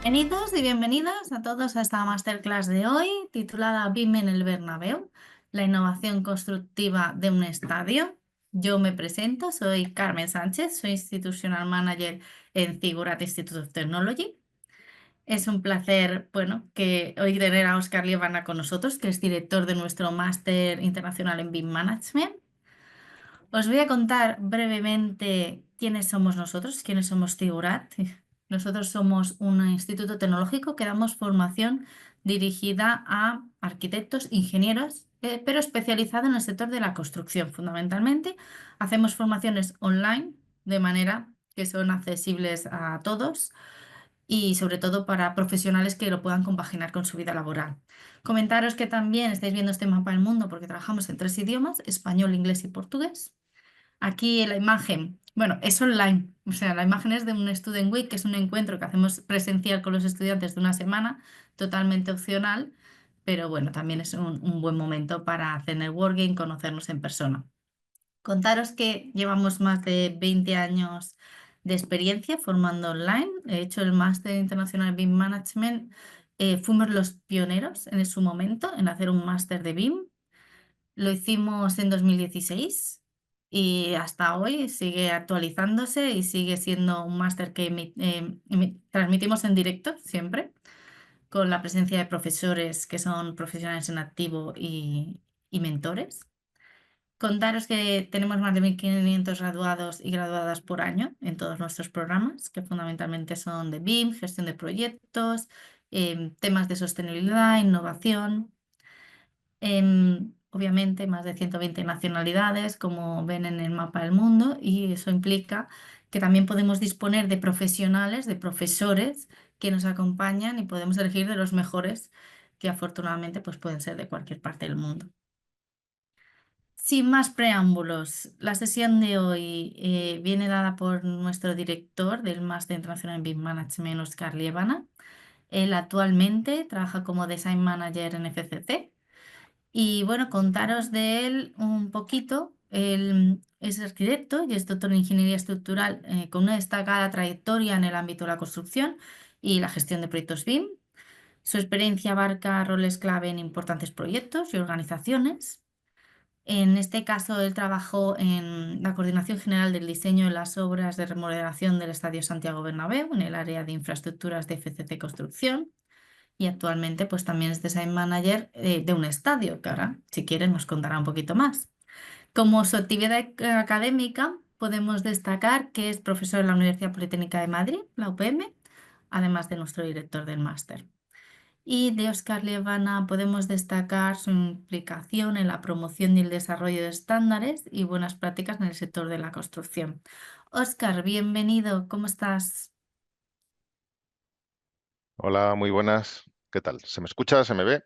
Bienvenidos y bienvenidas a todos a esta masterclass de hoy titulada BIM en el Bernabéu, la innovación constructiva de un estadio. Yo me presento, soy Carmen Sánchez, soy Institutional Manager en Zigurat Institute of Technology. Es un placer, que hoy tener a Óscar Liébana con nosotros, que es director de nuestro máster internacional en BIM Management. Os voy a contar brevemente quiénes somos nosotros, quiénes somos Zigurat. Nosotros somos un instituto tecnológico que damos formación dirigida a arquitectos, ingenieros, pero especializado en el sector de la construcción fundamentalmente. Hacemos formaciones online de manera que son accesibles a todos y sobre todo para profesionales que lo puedan compaginar con su vida laboral. Comentaros que también estáis viendo este mapa del mundo porque trabajamos en 3 idiomas, español, inglés y portugués. Aquí la imagen, es online, o sea, la imagen es de un Student Week, que es un encuentro que hacemos presencial con los estudiantes de una semana, totalmente opcional, pero bueno, también es un buen momento para hacer networking, conocernos en persona. Contaros que llevamos más de 20 años de experiencia formando online. He hecho el máster internacional BIM Management. Fuimos los pioneros en su momento en hacer un máster de BIM. Lo hicimos en 2016 y hasta hoy sigue actualizándose y sigue siendo un máster que transmitimos en directo siempre, con la presencia de profesores que son profesionales en activo y mentores. Contaros que tenemos más de 1.500 graduados y graduadas por año en todos nuestros programas, que fundamentalmente son de BIM, gestión de proyectos, temas de sostenibilidad, innovación. Obviamente, más de 120 nacionalidades, como ven en el mapa del mundo, y eso implica que también podemos disponer de profesionales, de profesores que nos acompañan y podemos elegir de los mejores, que afortunadamente pues, pueden ser de cualquier parte del mundo. Sin más preámbulos, la sesión de hoy viene dada por nuestro director del Máster Internacional en BIM Management, Óscar Liébana. Él actualmente trabaja como Design Manager en FCC. Y bueno, contaros de él un poquito. Él es arquitecto y es doctor en ingeniería estructural con una destacada trayectoria en el ámbito de la construcción y la gestión de proyectos BIM. Su experiencia abarca roles clave en importantes proyectos y organizaciones. En este caso, él trabajó en la coordinación general del diseño de las obras de remodelación del Estadio Santiago Bernabéu en el área de infraestructuras de FCC Construcción y actualmente pues también es design manager de un estadio, que ahora si quieren nos contará un poquito más. Como su actividad académica podemos destacar que es profesor en la Universidad Politécnica de Madrid, la UPM, además de nuestro director del máster. Y de Óscar Liébana podemos destacar su implicación en la promoción y el desarrollo de estándares y buenas prácticas en el sector de la construcción. Óscar, bienvenido, ¿cómo estás? Hola, muy buenas. ¿Qué tal? ¿Se me escucha? ¿Se me ve?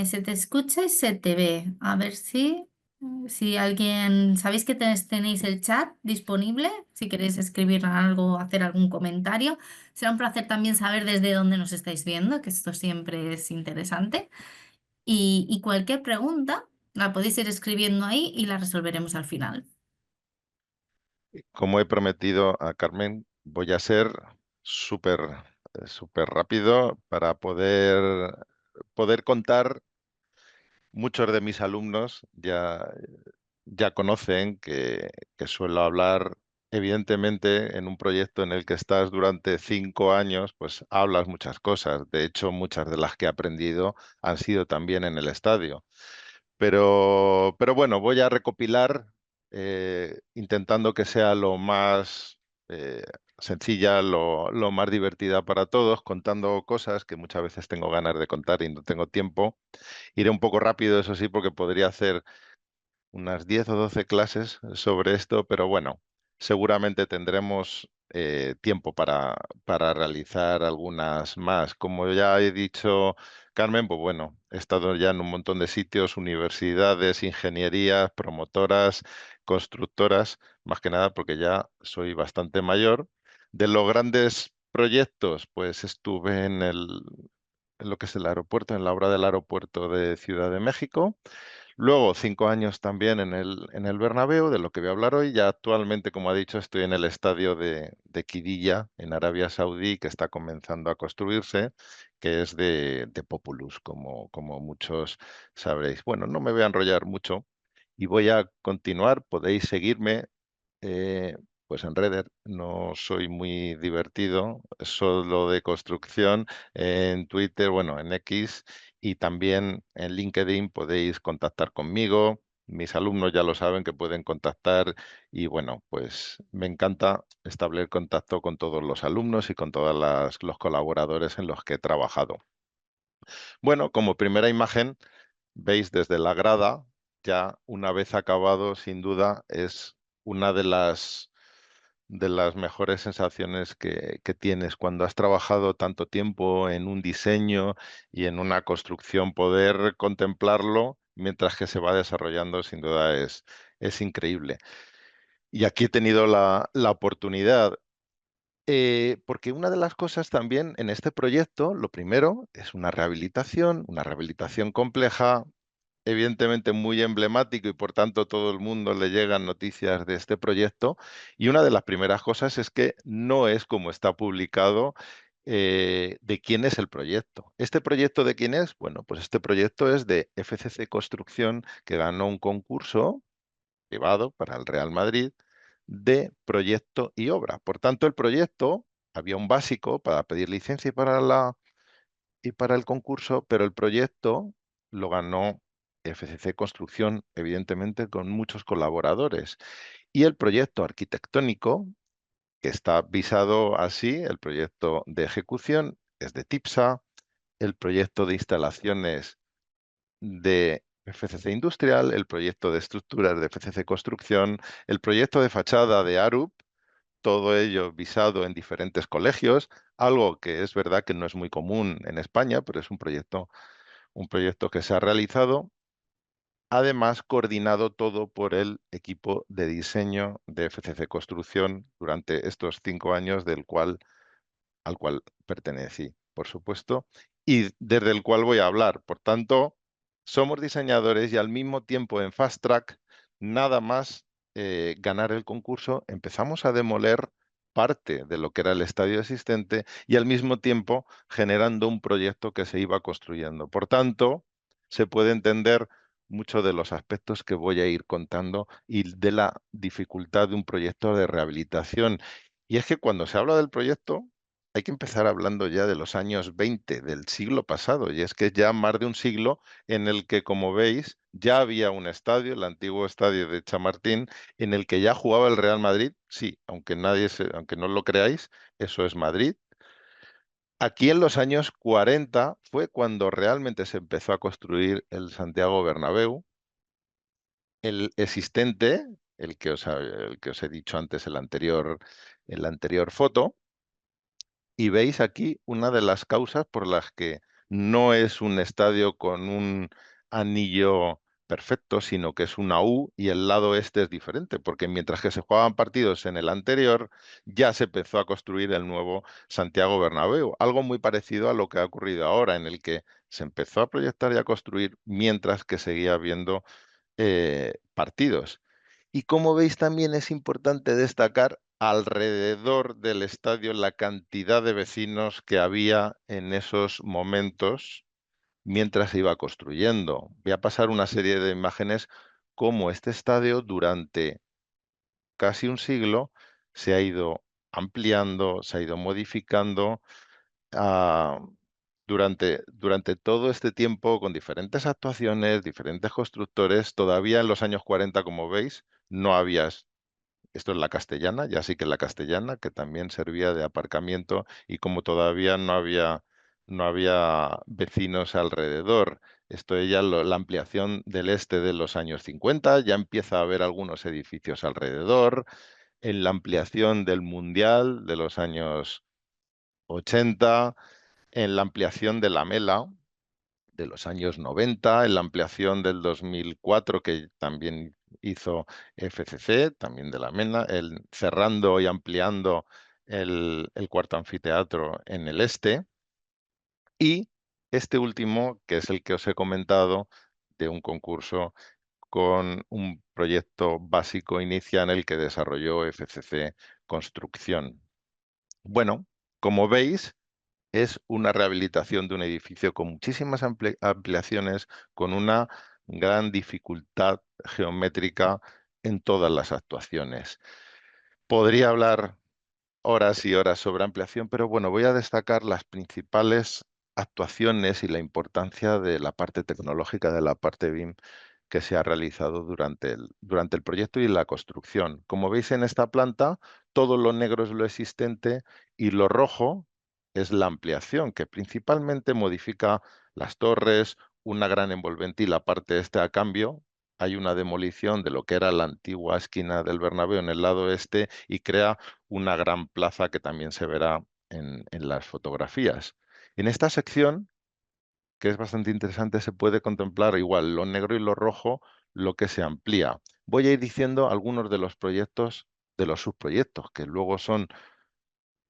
Se te escucha y se te ve. A ver si alguien, ¿sabéis que tenéis el chat disponible? Si queréis escribir algo, hacer algún comentario. Será un placer también saber desde dónde nos estáis viendo, que esto siempre es interesante. Y cualquier pregunta la podéis ir escribiendo ahí y la resolveremos al final. Como he prometido a Carmen, voy a ser súper súper rápido para poder contar. Muchos de mis alumnos ya conocen que suelo hablar, evidentemente, en un proyecto en el que estás durante 5 años, pues hablas muchas cosas. De hecho, muchas de las que he aprendido han sido también en el estadio. Pero bueno, voy a recopilar intentando que sea lo más eh, sencilla, lo más divertida para todos, contando cosas que muchas veces tengo ganas de contar y no tengo tiempo. Iré un poco rápido, eso sí, porque podría hacer unas 10 o 12 clases sobre esto, pero bueno, seguramente tendremos tiempo para realizar algunas más. Como ya he dicho, Carmen, pues bueno, he estado ya en un montón de sitios, universidades, ingenierías, promotoras, constructoras, más que nada porque ya soy bastante mayor. De los grandes proyectos, pues estuve en lo que es el aeropuerto, en la obra del aeropuerto de Ciudad de México. Luego, 5 años también en el Bernabéu, de lo que voy a hablar hoy. Ya actualmente, como ha dicho, estoy en el estadio de Qiddiya, en Arabia Saudí, que está comenzando a construirse, que es de Populus, como muchos sabréis. Bueno, no me voy a enrollar mucho y voy a continuar. Podéis seguirme pues en Redder. No soy muy divertido, solo de construcción. En Twitter, bueno, en X y también en LinkedIn podéis contactar conmigo. Mis alumnos ya lo saben que pueden contactar y bueno, pues me encanta establecer contacto con todos los alumnos y con todos los colaboradores en los que he trabajado. Bueno, como primera imagen, veis desde la grada, ya una vez acabado, sin duda, es una de las mejores sensaciones que tienes cuando has trabajado tanto tiempo en un diseño y en una construcción, poder contemplarlo mientras que se va desarrollando, sin duda es increíble. Y aquí he tenido la oportunidad, porque una de las cosas también en este proyecto, lo primero, es una rehabilitación compleja, evidentemente muy emblemático y por tanto todo el mundo le llegan noticias de este proyecto. Y una de las primeras cosas es que no es como está publicado de quién es el proyecto. ¿Este proyecto de quién es? Bueno, pues este proyecto es de FCC Construcción, que ganó un concurso privado para el Real Madrid de proyecto y obra. Por tanto, el proyecto, había un básico para pedir licencia y para el concurso, pero el proyecto lo ganó FCC Construcción, evidentemente con muchos colaboradores. Y el proyecto arquitectónico, que está visado así, el proyecto de ejecución, es de TIPSA, el proyecto de instalaciones de FCC Industrial, el proyecto de estructuras de FCC Construcción, el proyecto de fachada de ARUP, todo ello visado en diferentes colegios, algo que es verdad que no es muy común en España, pero es un proyecto que se ha realizado, además coordinado todo por el equipo de diseño de FCC Construcción durante estos 5 años al cual pertenecí, por supuesto, y desde el cual voy a hablar. Por tanto, somos diseñadores y al mismo tiempo en Fast Track, nada más ganar el concurso, empezamos a demoler parte de lo que era el estadio existente y al mismo tiempo generando un proyecto que se iba construyendo. Por tanto, se puede entender mucho de los aspectos que voy a ir contando y de la dificultad de un proyecto de rehabilitación. Y es que cuando se habla del proyecto, hay que empezar hablando ya de los años 20 del siglo pasado, y es que ya más de un siglo en el que, como veis, ya había un estadio, el antiguo estadio de Chamartín, en el que ya jugaba el Real Madrid. Sí, aunque no lo creáis, eso es Madrid. Aquí en los años 40 fue cuando realmente se empezó a construir el Santiago Bernabéu, el existente, el que os he dicho antes en la anterior foto. Y veis aquí una de las causas por las que no es un estadio con un anillo perfecto, sino que es una U y el lado este es diferente, porque mientras que se jugaban partidos en el anterior, ya se empezó a construir el nuevo Santiago Bernabéu, algo muy parecido a lo que ha ocurrido ahora, en el que se empezó a proyectar y a construir mientras que seguía habiendo partidos. Y como veis, también es importante destacar alrededor del estadio la cantidad de vecinos que había en esos momentos mientras se iba construyendo. Voy a pasar una serie de imágenes cómo este estadio durante casi un siglo se ha ido ampliando, se ha ido modificando ah, durante todo este tiempo con diferentes actuaciones, diferentes constructores. Todavía en los años 40, como veis, no había, esto es la Castellana, ya sí que la Castellana, que también servía de aparcamiento y como todavía no había vecinos alrededor. Esto es ya la ampliación del este de los años 50, ya empieza a haber algunos edificios alrededor. En la ampliación del Mundial de los años 80, en la ampliación de la Mela de los años 90, en la ampliación del 2004 que también hizo FCC, también de la Mela, cerrando y ampliando el cuarto anfiteatro en el este. Y este último, que es el que os he comentado, de un concurso con un proyecto básico inicial en el que desarrolló FCC Construcción. Bueno, como veis, es una rehabilitación de un edificio con muchísimas ampliaciones, con una gran dificultad geométrica en todas las actuaciones. Podría hablar horas y horas sobre ampliación, pero bueno, voy a destacar las principales actuaciones y la importancia de la parte tecnológica, de la parte BIM que se ha realizado durante el proyecto y la construcción. Como veis en esta planta, todo lo negro es lo existente y lo rojo es la ampliación, que principalmente modifica las torres, una gran envolvente y la parte este a cambio. Hay una demolición de lo que era la antigua esquina del Bernabéu en el lado este y crea una gran plaza que también se verá en las fotografías. En esta sección, que es bastante interesante, se puede contemplar igual lo negro y lo rojo, lo que se amplía. Voy a ir diciendo algunos de los proyectos, de los subproyectos, que luego son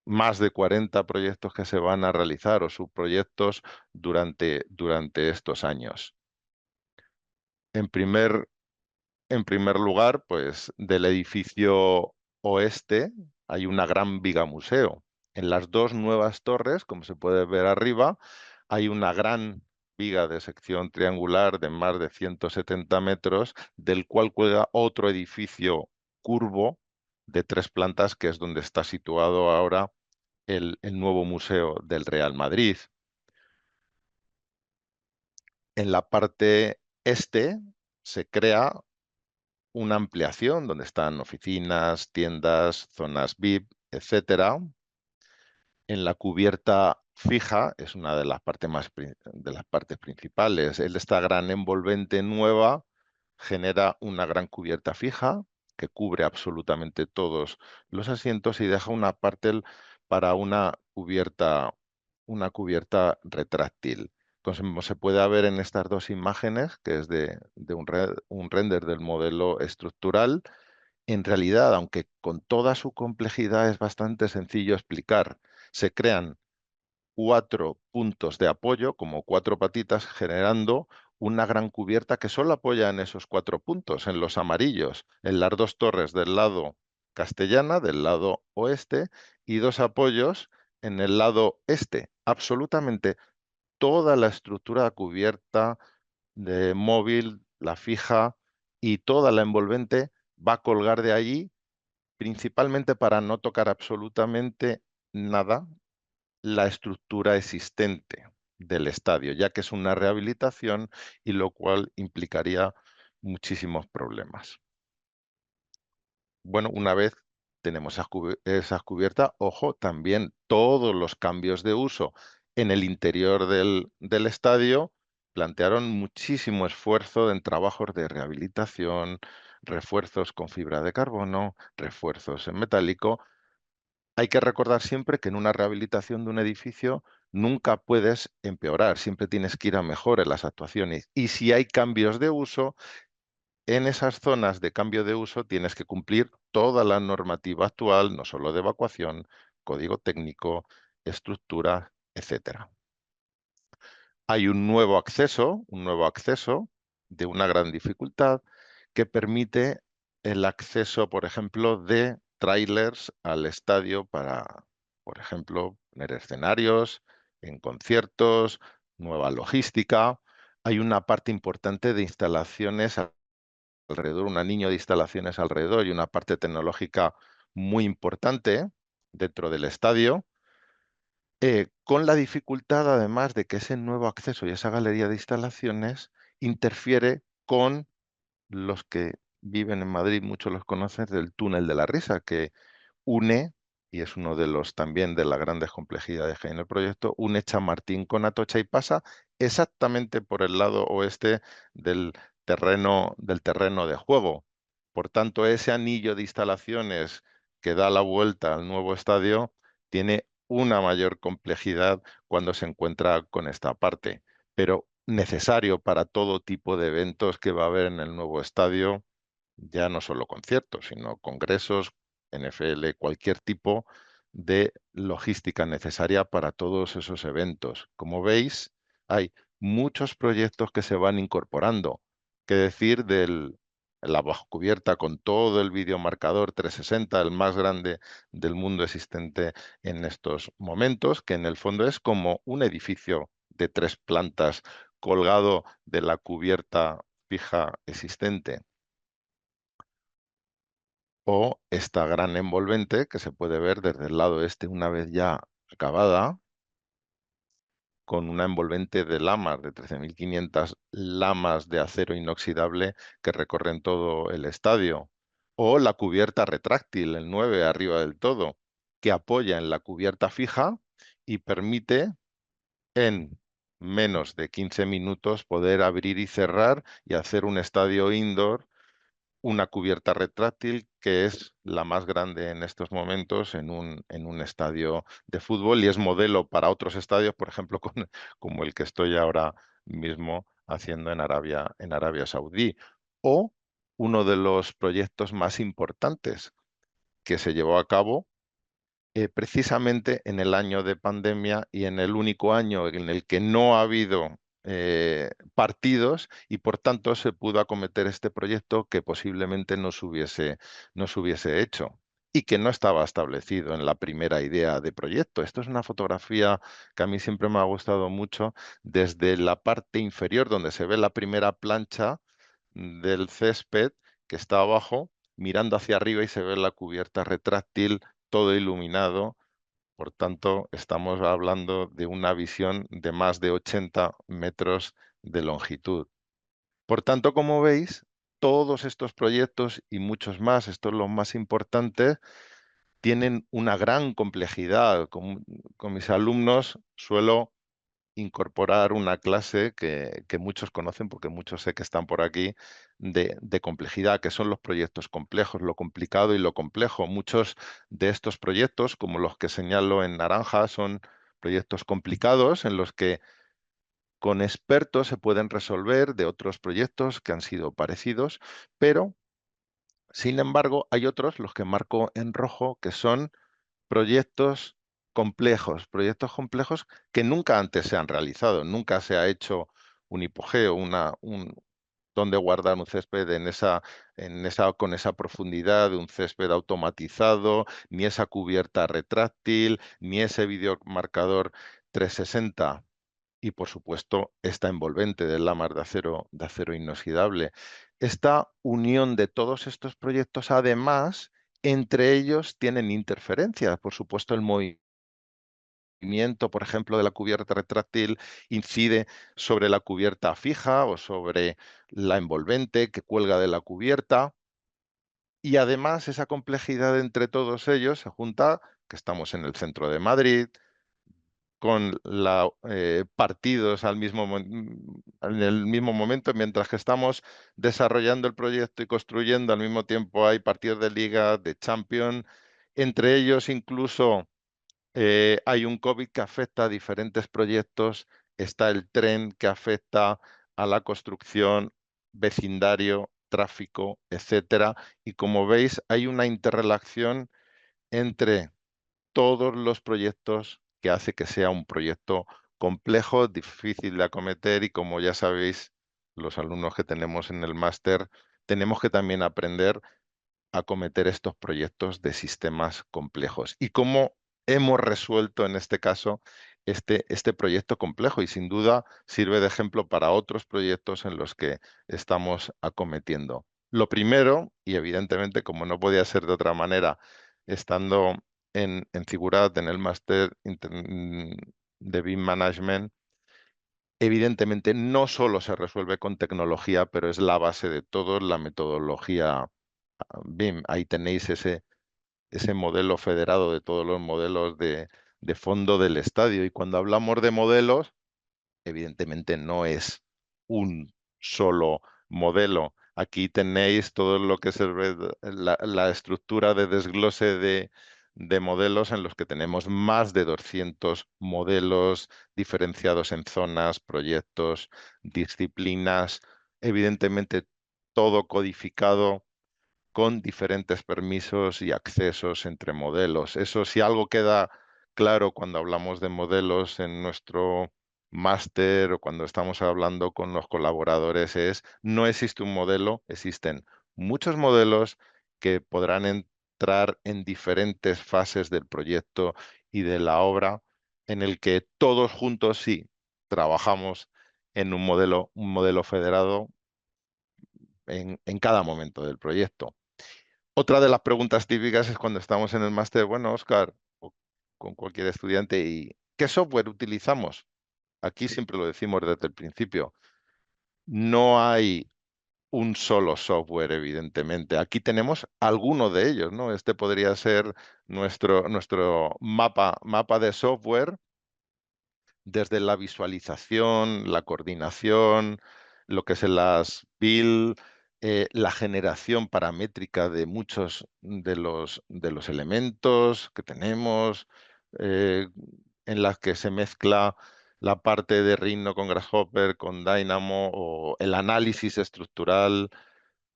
más de 40 proyectos que se van a realizar o subproyectos durante estos años. En primer En primer lugar, pues del edificio oeste hay una gran viga museo. En las dos nuevas torres, como se puede ver arriba, hay una gran viga de sección triangular de más de 170 metros, del cual cuelga otro edificio curvo de 3 plantas, que es donde está situado ahora el nuevo museo del Real Madrid. En la parte este se crea una ampliación donde están oficinas, tiendas, zonas VIP, etcétera. En la cubierta fija es una de las partes de las partes principales. Esta gran envolvente nueva genera una gran cubierta fija que cubre absolutamente todos los asientos y deja una parte para una cubierta retráctil. Como se puede ver en estas dos imágenes, que es de un render del modelo estructural, en realidad, aunque con toda su complejidad es bastante sencillo explicar, se crean 4 puntos de apoyo, como 4 patitas, generando una gran cubierta que solo apoya en esos 4 puntos, en los amarillos, en las dos torres del lado castellana, del lado oeste, y 2 apoyos en el lado este. Absolutamente toda la estructura cubierta de móvil, la fija y toda la envolvente va a colgar de allí, principalmente para no tocar absolutamente nada la estructura existente del estadio, ya que es una rehabilitación y lo cual implicaría muchísimos problemas. Bueno, una vez tenemos esas cubiertas, ojo, también todos los cambios de uso en el interior del estadio plantearon muchísimo esfuerzo en trabajos de rehabilitación, refuerzos con fibra de carbono, refuerzos en metálico. Hay que recordar siempre que en una rehabilitación de un edificio nunca puedes empeorar, siempre tienes que ir a mejor en las actuaciones. Y si hay cambios de uso, en esas zonas de cambio de uso tienes que cumplir toda la normativa actual, no solo de evacuación, código técnico, estructura, etcétera. Hay un nuevo acceso de una gran dificultad que permite el acceso, por ejemplo, de trailers al estadio para, por ejemplo, poner escenarios en conciertos, nueva logística. Hay una parte importante de instalaciones alrededor, un anillo de instalaciones alrededor y una parte tecnológica muy importante dentro del estadio, con la dificultad además de que ese nuevo acceso y esa galería de instalaciones interfiere con los que viven en Madrid, muchos los conocen, del túnel de la risa, que une, y es uno de los también de las grandes complejidades que hay en el proyecto, une Chamartín con Atocha y pasa exactamente por el lado oeste del del terreno de juego. Por tanto, ese anillo de instalaciones que da la vuelta al nuevo estadio tiene una mayor complejidad cuando se encuentra con esta parte, pero necesario para todo tipo de eventos que va a haber en el nuevo estadio, ya no solo conciertos, sino congresos, NFL, cualquier tipo de logística necesaria para todos esos eventos. Como veis, hay muchos proyectos que se van incorporando. Que decir la bajocubierta con todo el videomarcador 360, el más grande del mundo existente en estos momentos, que en el fondo es como un edificio de 3 plantas colgado de la cubierta fija existente. O esta gran envolvente que se puede ver desde el lado este una vez ya acabada, con una envolvente de lamas, de 13.500 lamas de acero inoxidable que recorren todo el estadio. O la cubierta retráctil, el 9 arriba del todo, que apoya en la cubierta fija y permite en menos de 15 minutos poder abrir y cerrar y hacer un estadio indoor, una cubierta retráctil que es la más grande en estos momentos en un estadio de fútbol y es modelo para otros estadios, por ejemplo, como el que estoy ahora mismo haciendo en Arabia Saudí. O uno de los proyectos más importantes que se llevó a cabo precisamente en el año de pandemia y en el único año en el que no ha habido partidos y por tanto se pudo acometer este proyecto que posiblemente no se hubiese hecho y que no estaba establecido en la primera idea de proyecto. Esto es una fotografía que a mí siempre me ha gustado mucho desde la parte inferior donde se ve la primera plancha del césped que está abajo, mirando hacia arriba y se ve la cubierta retráctil, todo iluminado. Por tanto, estamos hablando de una visión de más de 80 metros de longitud. Por tanto, como veis, todos estos proyectos y muchos más, estos los más importantes, tienen una gran complejidad. Con mis alumnos suelo incorporar una clase que muchos conocen, porque muchos sé que están por aquí, de complejidad, que son los proyectos complejos, lo complicado y lo complejo. Muchos de estos proyectos, como los que señalo en naranja, son proyectos complicados en los que con expertos se pueden resolver de otros proyectos que han sido parecidos, pero sin embargo hay otros, los que marco en rojo, que son proyectos complejos que nunca antes se han realizado, nunca se ha hecho un hipogeo, donde guardar un césped con esa profundidad de un césped automatizado, ni esa cubierta retráctil, ni ese videomarcador 360 y por supuesto esta envolvente de lamas de acero inoxidable. Esta unión de todos estos proyectos, además, entre ellos tienen interferencias. Por supuesto, el movimiento, por ejemplo, de la cubierta retráctil incide sobre la cubierta fija o sobre la envolvente que cuelga de la cubierta. Y además esa complejidad entre todos ellos se junta, que estamos en el centro de Madrid, con partidos en el mismo momento, mientras que estamos desarrollando el proyecto y construyendo, al mismo tiempo hay partidos de Liga, de Champions, entre ellos incluso hay un COVID que afecta a diferentes proyectos, está el tren que afecta a la construcción, vecindario, tráfico, etcétera, y como veis hay una interrelación entre todos los proyectos que hace que sea un proyecto complejo, difícil de acometer y como ya sabéis, los alumnos que tenemos en el máster, tenemos que también aprender a acometer estos proyectos de sistemas complejos. Y cómo hemos resuelto en este caso este proyecto complejo y sin duda sirve de ejemplo para otros proyectos en los que estamos acometiendo. Lo primero, y evidentemente como no podía ser de otra manera, estando en Figurat, en el máster de BIM Management, evidentemente no solo se resuelve con tecnología, pero es la base de todo, la metodología BIM. Ahí tenéis ese modelo federado de todos los modelos de fondo del estadio. Y cuando hablamos de modelos, evidentemente no es un solo modelo. Aquí tenéis todo lo que es la estructura de desglose de modelos en los que tenemos más de 200 modelos diferenciados en zonas, proyectos, disciplinas, evidentemente todo codificado con diferentes permisos y accesos entre modelos. Eso si algo queda claro cuando hablamos de modelos en nuestro máster o cuando estamos hablando con los colaboradores es, no existe un modelo, existen muchos modelos que podrán entrar en diferentes fases del proyecto y de la obra, en el que todos juntos sí trabajamos en un modelo federado en cada momento del proyecto. Otra de las preguntas típicas es cuando estamos en el máster, bueno, Oscar, o con cualquier estudiante, ¿y qué software utilizamos? Aquí siempre lo decimos desde el principio. No hay un solo software, evidentemente. Aquí tenemos algunos de ellos, ¿no? Este podría ser nuestro mapa de software desde la visualización, la coordinación, lo que es las build, la generación paramétrica de muchos de los elementos que tenemos, eh, en las que se mezcla la parte de Rhino con Grasshopper, con Dynamo, o el análisis estructural,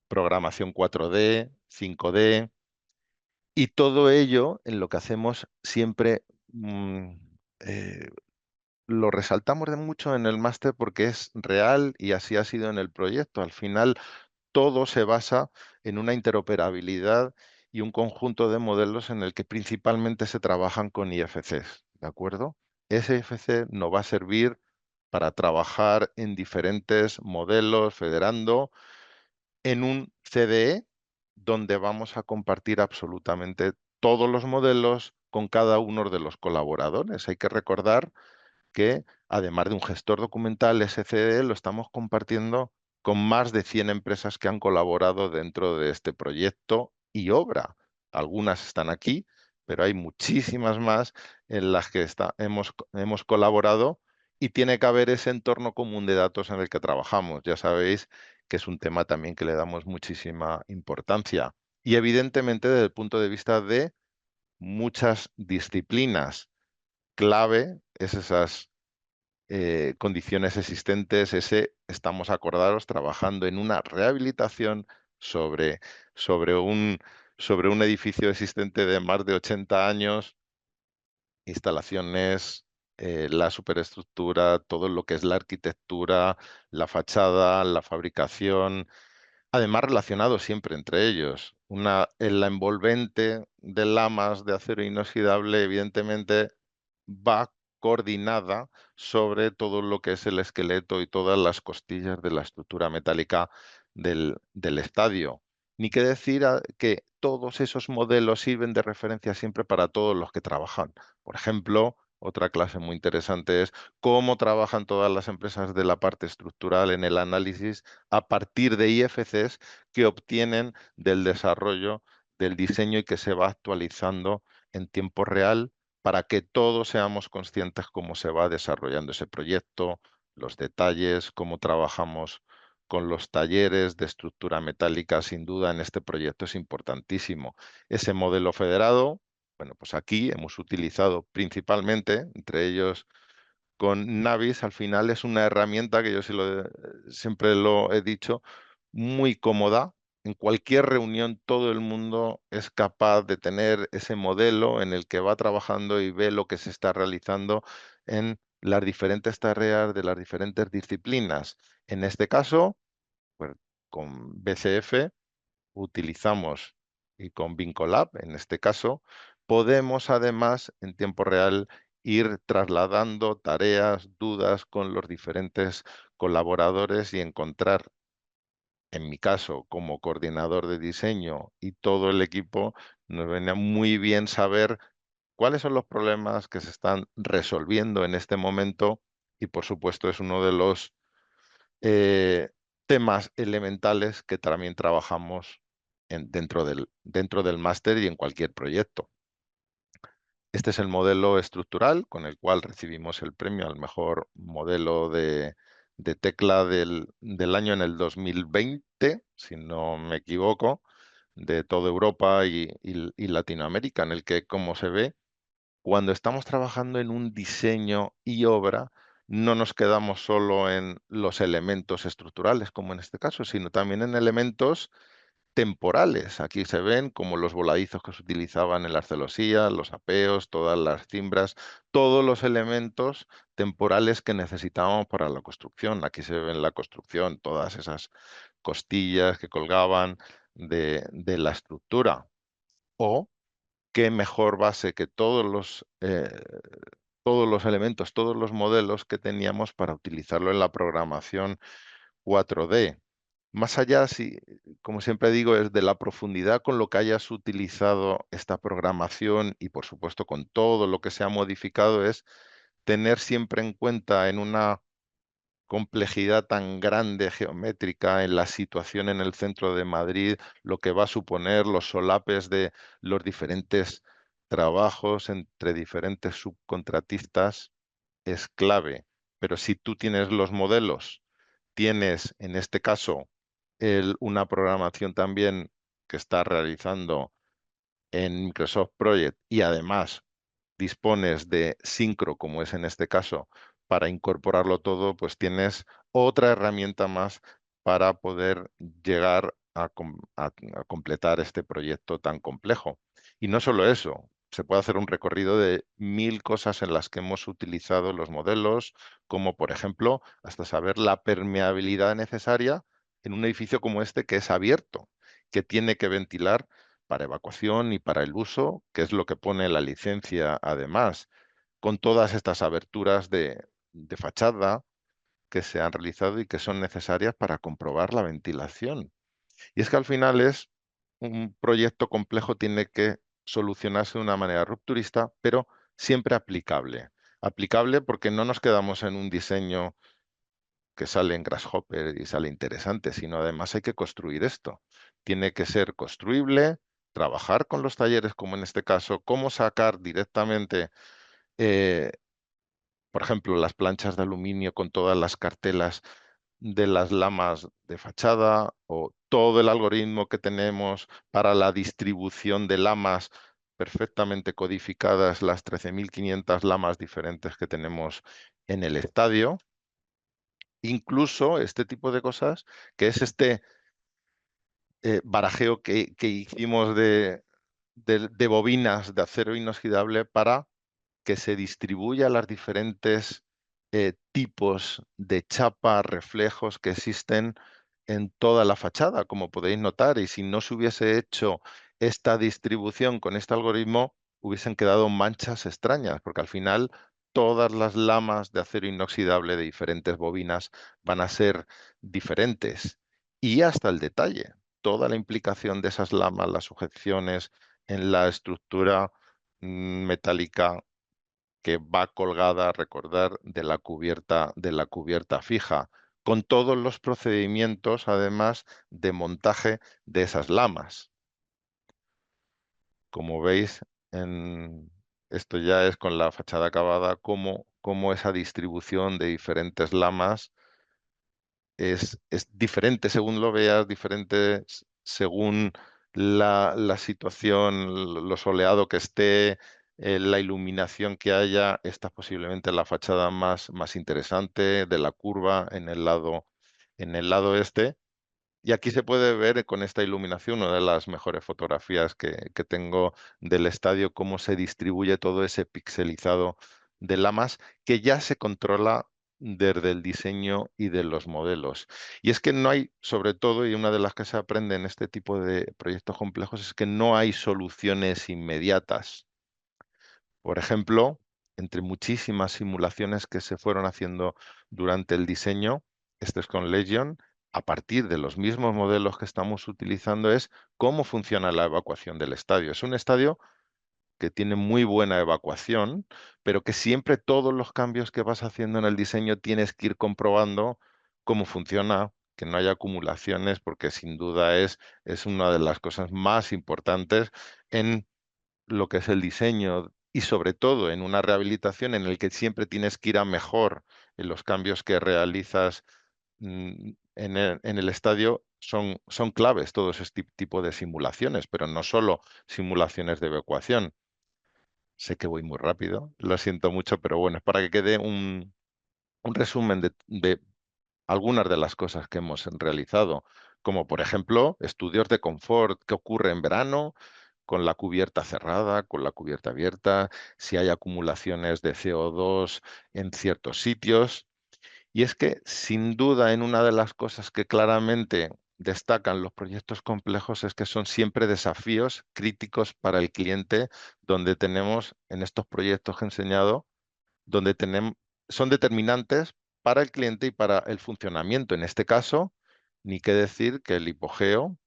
programación 4D, 5D, y todo ello en lo que hacemos siempre. Eh, lo resaltamos de mucho en el máster porque es real y así ha sido en el proyecto. Al final, todo se basa en una interoperabilidad y un conjunto de modelos en el que principalmente se trabajan con IFCs, ¿de acuerdo? Ese IFC nos va a servir para trabajar en diferentes modelos, federando en un CDE donde vamos a compartir absolutamente todos los modelos con cada uno de los colaboradores. Hay que recordar que, además de un gestor documental SCD, lo estamos compartiendo con más de 100 empresas que han colaborado dentro de este proyecto y obra. Algunas están aquí, pero hay muchísimas más en las que hemos colaborado, y tiene que haber ese entorno común de datos en el que trabajamos. Ya sabéis que es un tema también que le damos muchísima importancia. Y evidentemente desde el punto de vista de muchas disciplinas, clave es esas condiciones existentes, estamos acordados trabajando en una rehabilitación sobre, sobre un, sobre un edificio existente de más de 80 años, instalaciones, la superestructura, todo lo que es la arquitectura, la fachada, la fabricación, además relacionado siempre entre ellos. En la envolvente de lamas de acero inoxidable, evidentemente, va coordinada sobre todo lo que es el esqueleto y todas las costillas de la estructura metálica del estadio. Ni que decir que todos esos modelos sirven de referencia siempre para todos los que trabajan. Por ejemplo, otra clase muy interesante es cómo trabajan todas las empresas de la parte estructural en el análisis a partir de IFCs que obtienen del desarrollo del diseño y que se va actualizando en tiempo real para que todos seamos conscientes cómo se va desarrollando ese proyecto, los detalles, cómo trabajamos con los talleres de estructura metálica. Sin duda, en este proyecto es importantísimo. Ese modelo federado, bueno, pues aquí hemos utilizado principalmente, entre ellos con Navis, al final es una herramienta que yo siempre lo he dicho, muy cómoda. En cualquier reunión todo el mundo es capaz de tener ese modelo en el que va trabajando y ve lo que se está realizando en las diferentes tareas de las diferentes disciplinas. En este caso, pues, con BCF utilizamos, y con Vincolab, en este caso, podemos además en tiempo real ir trasladando tareas, dudas con los diferentes colaboradores y encontrar, en mi caso, como coordinador de diseño y todo el equipo, nos venía muy bien saber cuáles son los problemas que se están resolviendo en este momento, y por supuesto es uno de los eh, temas elementales que también trabajamos dentro del máster y en cualquier proyecto. Este es el modelo estructural con el cual recibimos el premio al mejor modelo de tecla del año en el 2020, si no me equivoco, de toda Europa y Latinoamérica, en el que, como se ve, cuando estamos trabajando en un diseño y obra, no nos quedamos solo en los elementos estructurales, como en este caso, sino también en elementos temporales. Aquí se ven como los voladizos que se utilizaban en las celosías, los apeos, todas las cimbras, todos los elementos temporales que necesitábamos para la construcción. Aquí se ve en la construcción todas esas costillas que colgaban de la estructura. O qué mejor base que todos los elementos, todos los modelos que teníamos para utilizarlo en la programación 4D. Más allá, si, como siempre digo, es de la profundidad con lo que hayas utilizado esta programación y por supuesto con todo lo que se ha modificado, es tener siempre en cuenta en una complejidad tan grande geométrica en la situación en el centro de Madrid, lo que va a suponer los solapes de los diferentes trabajos entre diferentes subcontratistas es clave. Pero si tú tienes los modelos, tienes en este caso una programación también que está realizando en Microsoft Project y además dispones de Syncro, como es en este caso, para incorporarlo todo, pues tienes otra herramienta más para poder llegar a completar este proyecto tan complejo. Y no solo eso, se puede hacer un recorrido de 1000 cosas en las que hemos utilizado los modelos, como por ejemplo, hasta saber la permeabilidad necesaria en un edificio como este que es abierto, que tiene que ventilar para evacuación y para el uso, que es lo que pone la licencia además, con todas estas aberturas de fachada que se han realizado y que son necesarias para comprobar la ventilación. Y es que al final es un proyecto complejo, tiene que solucionarse de una manera rupturista, pero siempre aplicable. Aplicable porque no nos quedamos en un diseño que sale en Grasshopper y sale interesante, sino además hay que construir esto. Tiene que ser construible, trabajar con los talleres, como en este caso, cómo sacar directamente, eh, por ejemplo, las planchas de aluminio con todas las cartelas de las lamas de fachada o todo el algoritmo que tenemos para la distribución de lamas perfectamente codificadas, las 13.500 lamas diferentes que tenemos en el estadio. Incluso este tipo de cosas, que es este barajeo que hicimos de bobinas de acero inoxidable para que se distribuya las diferentes tipos de chapa, reflejos que existen en toda la fachada, como podéis notar. Y si no se hubiese hecho esta distribución con este algoritmo, hubiesen quedado manchas extrañas, porque al final todas las lamas de acero inoxidable de diferentes bobinas van a ser diferentes. Y hasta el detalle, toda la implicación de esas lamas, las sujeciones en la estructura metálica que va colgada, recordar, de la cubierta fija, con todos los procedimientos, además, de montaje de esas lamas. Como veis, esto ya es con la fachada acabada, como esa distribución de diferentes lamas es diferente según lo veas, diferente según la situación, lo soleado que esté, la iluminación que haya. Esta es posiblemente la fachada más interesante de la curva en el lado este. Y aquí se puede ver con esta iluminación, una de las mejores fotografías que tengo del estadio, cómo se distribuye todo ese pixelizado de lamas que ya se controla desde el diseño y de los modelos. Y es que no hay, sobre todo, y una de las que se aprende en este tipo de proyectos complejos, es que no hay soluciones inmediatas. Por ejemplo, entre muchísimas simulaciones que se fueron haciendo durante el diseño, esto es con Legion, a partir de los mismos modelos que estamos utilizando, es cómo funciona la evacuación del estadio. Es un estadio que tiene muy buena evacuación, pero que siempre todos los cambios que vas haciendo en el diseño tienes que ir comprobando cómo funciona, que no haya acumulaciones, porque sin duda es una de las cosas más importantes en lo que es el diseño y sobre todo en una rehabilitación en el que siempre tienes que ir a mejor en los cambios que realizas en el estadio son claves todos este tipo de simulaciones, pero no solo simulaciones de evacuación. Sé que voy muy rápido, lo siento mucho, pero bueno, es para que quede un resumen de algunas de las cosas que hemos realizado. como por ejemplo estudios de confort, qué ocurre en verano con la cubierta cerrada, con la cubierta abierta, si hay acumulaciones de CO2 en ciertos sitios. Y es que, sin duda, en una de las cosas que claramente destacan los proyectos complejos es que son siempre desafíos críticos para el cliente, donde tenemos en estos proyectos que he enseñado, donde tenemos, son determinantes para el cliente y para el funcionamiento. En este caso, ni qué decir que el hipogeo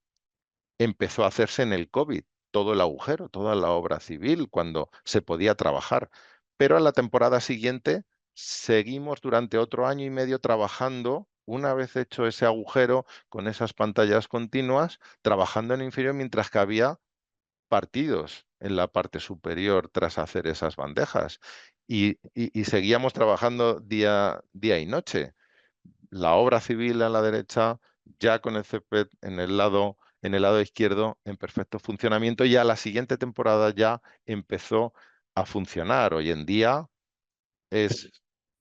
empezó a hacerse en el COVID, todo el agujero, toda la obra civil, cuando se podía trabajar. Pero a la temporada siguiente seguimos durante otro año y medio trabajando, una vez hecho ese agujero con esas pantallas continuas, trabajando en inferior mientras que había partidos en la parte superior tras hacer esas bandejas. Y seguíamos trabajando día y noche, la obra civil a la derecha, ya con el césped en el lado izquierdo en perfecto funcionamiento. Ya la siguiente temporada ya empezó a funcionar. Hoy en día es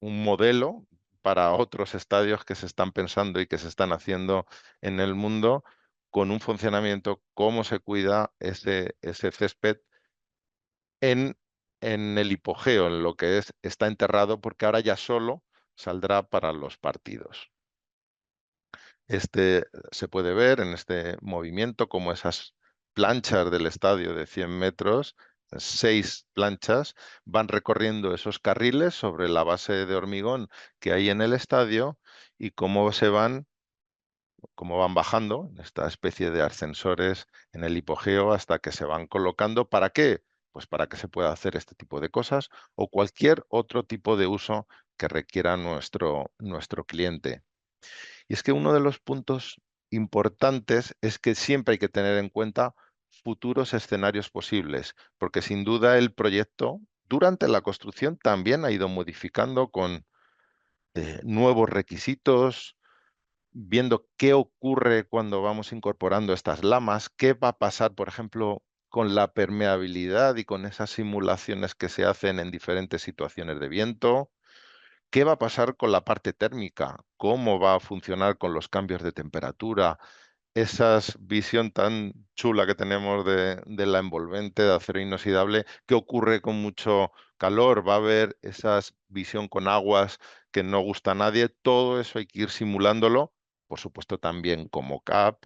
un modelo para otros estadios que se están pensando y que se están haciendo en el mundo con un funcionamiento, cómo se cuida ese césped en, en el hipogeo, en lo que es, está enterrado, porque ahora ya solo saldrá para los partidos. Se puede ver en este movimiento como esas planchas del estadio de 100 metros, 6 planchas, van recorriendo esos carriles sobre la base de hormigón que hay en el estadio y cómo van bajando en esta especie de ascensores en el hipogeo hasta que se van colocando. ¿Para qué? Pues para que se pueda hacer este tipo de cosas o cualquier otro tipo de uso que requiera nuestro cliente. Y es que uno de los puntos importantes es que siempre hay que tener en cuenta futuros escenarios posibles, porque sin duda el proyecto durante la construcción también ha ido modificando con nuevos requisitos, viendo qué ocurre cuando vamos incorporando estas lamas, qué va a pasar, por ejemplo, con la permeabilidad y con esas simulaciones que se hacen en diferentes situaciones de viento. ¿Qué va a pasar con la parte térmica? ¿Cómo va a funcionar con los cambios de temperatura? Esa visión tan chula que tenemos de la envolvente de acero inoxidable, ¿qué ocurre con mucho calor? ¿Va a haber esa visión con aguas que no gusta a nadie? Todo eso hay que ir simulándolo, por supuesto también como CAP,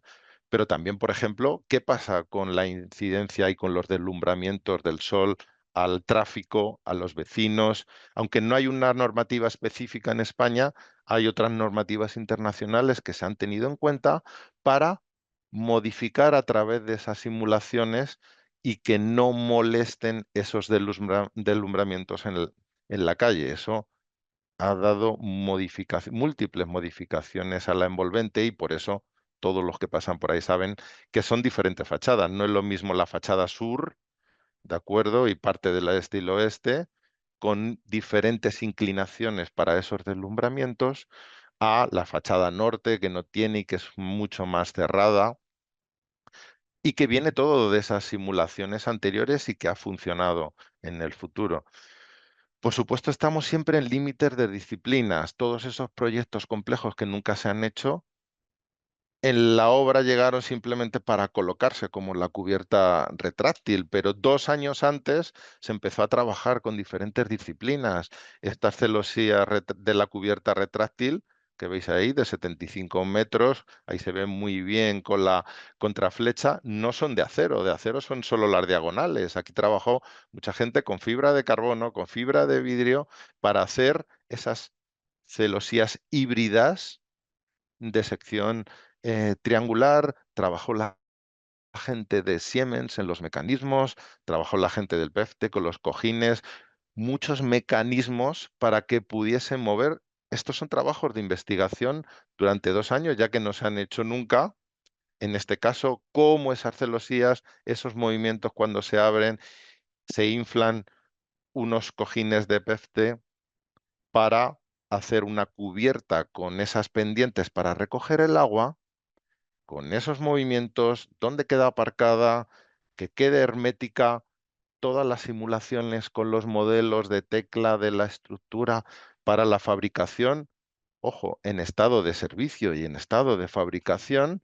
pero también, por ejemplo, ¿qué pasa con la incidencia y con los deslumbramientos del sol al tráfico, a los vecinos? Aunque no hay una normativa específica en España, hay otras normativas internacionales que se han tenido en cuenta para modificar a través de esas simulaciones y que no molesten esos deslumbramientos en la calle. Eso ha dado múltiples modificaciones a la envolvente y por eso todos los que pasan por ahí saben que son diferentes fachadas. No es lo mismo la fachada sur, ¿de acuerdo? Y parte de la este y el oeste, con diferentes inclinaciones para esos deslumbramientos, a la fachada norte, que no tiene y que es mucho más cerrada y que viene todo de esas simulaciones anteriores y que ha funcionado en el futuro. Por supuesto, estamos siempre en límites de disciplinas. Todos esos proyectos complejos que nunca se han hecho en la obra llegaron simplemente para colocarse como la cubierta retráctil, pero 2 años antes se empezó a trabajar con diferentes disciplinas. Estas celosías de la cubierta retráctil que veis ahí, de 75 metros, ahí se ve muy bien con la contraflecha, no son de acero son solo las diagonales. Aquí trabajó mucha gente con fibra de carbono, con fibra de vidrio, para hacer esas celosías híbridas de sección triangular, trabajó la gente de Siemens en los mecanismos, trabajó la gente del PEFTE con los cojines, muchos mecanismos para que pudiesen mover. Estos son trabajos de investigación durante 2 años, ya que no se han hecho nunca. En este caso, cómo esas celosías, esos movimientos cuando se abren, se inflan unos cojines de PEFTE para hacer una cubierta con esas pendientes para recoger el agua con esos movimientos, dónde queda aparcada, que quede hermética, todas las simulaciones con los modelos de tecla de la estructura para la fabricación, ojo, en estado de servicio y en estado de fabricación,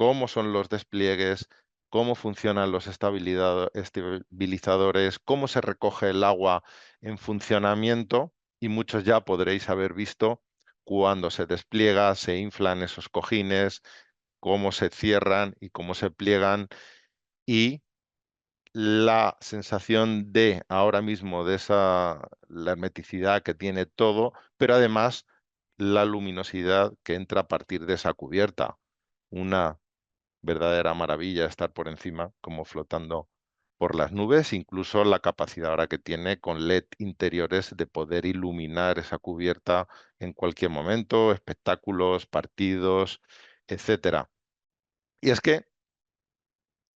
cómo son los despliegues, cómo funcionan los estabilizadores, cómo se recoge el agua en funcionamiento y muchos ya podréis haber visto cuando se despliega, se inflan esos cojines, cómo se cierran y cómo se pliegan y la sensación de ahora mismo de la hermeticidad que tiene todo, pero además la luminosidad que entra a partir de esa cubierta. Una verdadera maravilla estar por encima, como flotando por las nubes, incluso la capacidad ahora que tiene con LED interiores de poder iluminar esa cubierta en cualquier momento, espectáculos, partidos, etcétera. Y es que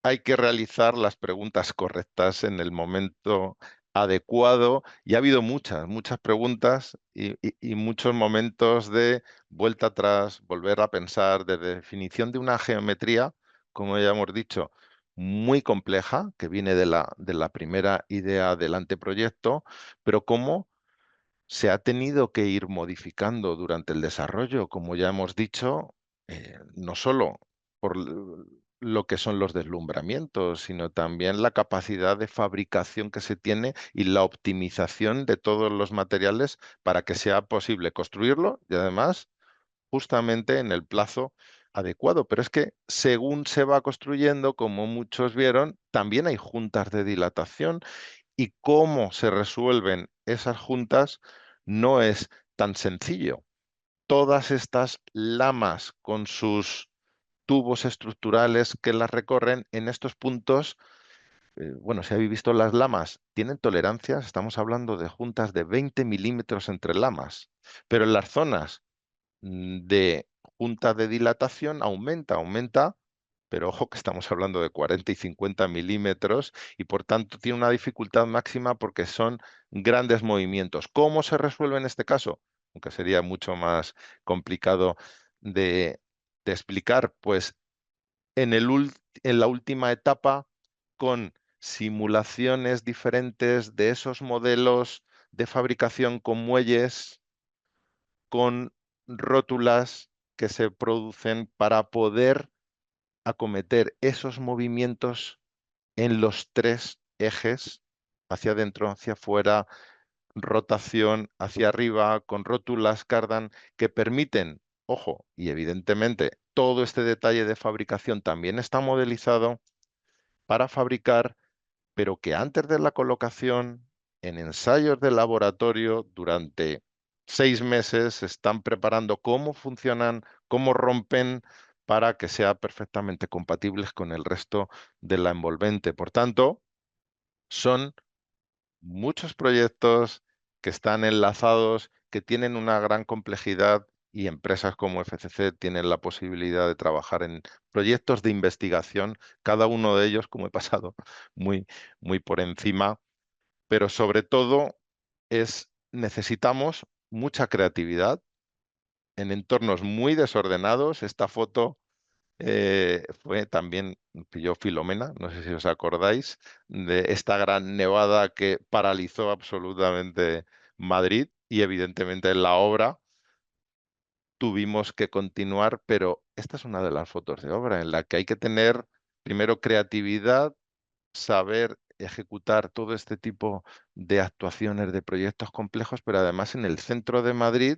hay que realizar las preguntas correctas en el momento adecuado y ha habido muchas preguntas y muchos momentos de vuelta atrás, volver a pensar, de definición de una geometría, como ya hemos dicho, muy compleja, que viene de la primera idea del anteproyecto, pero cómo se ha tenido que ir modificando durante el desarrollo, como ya hemos dicho, no solo por lo que son los deslumbramientos, sino también la capacidad de fabricación que se tiene y la optimización de todos los materiales para que sea posible construirlo y además justamente en el plazo adecuado. Pero es que según se va construyendo, como muchos vieron, también hay juntas de dilatación y cómo se resuelven esas juntas no es tan sencillo. Todas estas lamas con sus tubos estructurales que las recorren en estos puntos, bueno, si habéis visto las lamas, tienen tolerancias, estamos hablando de juntas de 20 milímetros entre lamas, pero en las zonas de junta de dilatación aumenta, pero ojo que estamos hablando de 40 y 50 milímetros y por tanto tiene una dificultad máxima porque son grandes movimientos. ¿Cómo se resuelve en este caso? Aunque sería mucho más complicado de, de explicar, pues en la última etapa con simulaciones diferentes de esos modelos de fabricación con muelles con rótulas que se producen para poder acometer esos movimientos en los tres ejes, hacia adentro, hacia afuera, rotación hacia arriba, con rótulas cardan, que permiten, ojo, y evidentemente todo este detalle de fabricación también está modelizado para fabricar pero que antes de la colocación, en ensayos de laboratorio, durante 6 meses, se están preparando cómo funcionan, cómo rompen, para que sea perfectamente compatibles con el resto de la envolvente. Por tanto, son muchos proyectos que están enlazados, que tienen una gran complejidad y empresas como FCC tienen la posibilidad de trabajar en proyectos de investigación, cada uno de ellos, como he pasado muy, muy por encima, pero sobre todo necesitamos mucha creatividad en entornos muy desordenados. Esta foto fue también, pilló Filomena, no sé si os acordáis, de esta gran nevada que paralizó absolutamente Madrid y evidentemente en la obra tuvimos que continuar, pero esta es una de las fotos de obra en la que hay que tener primero creatividad, saber ejecutar todo este tipo de actuaciones, de proyectos complejos, pero además en el centro de Madrid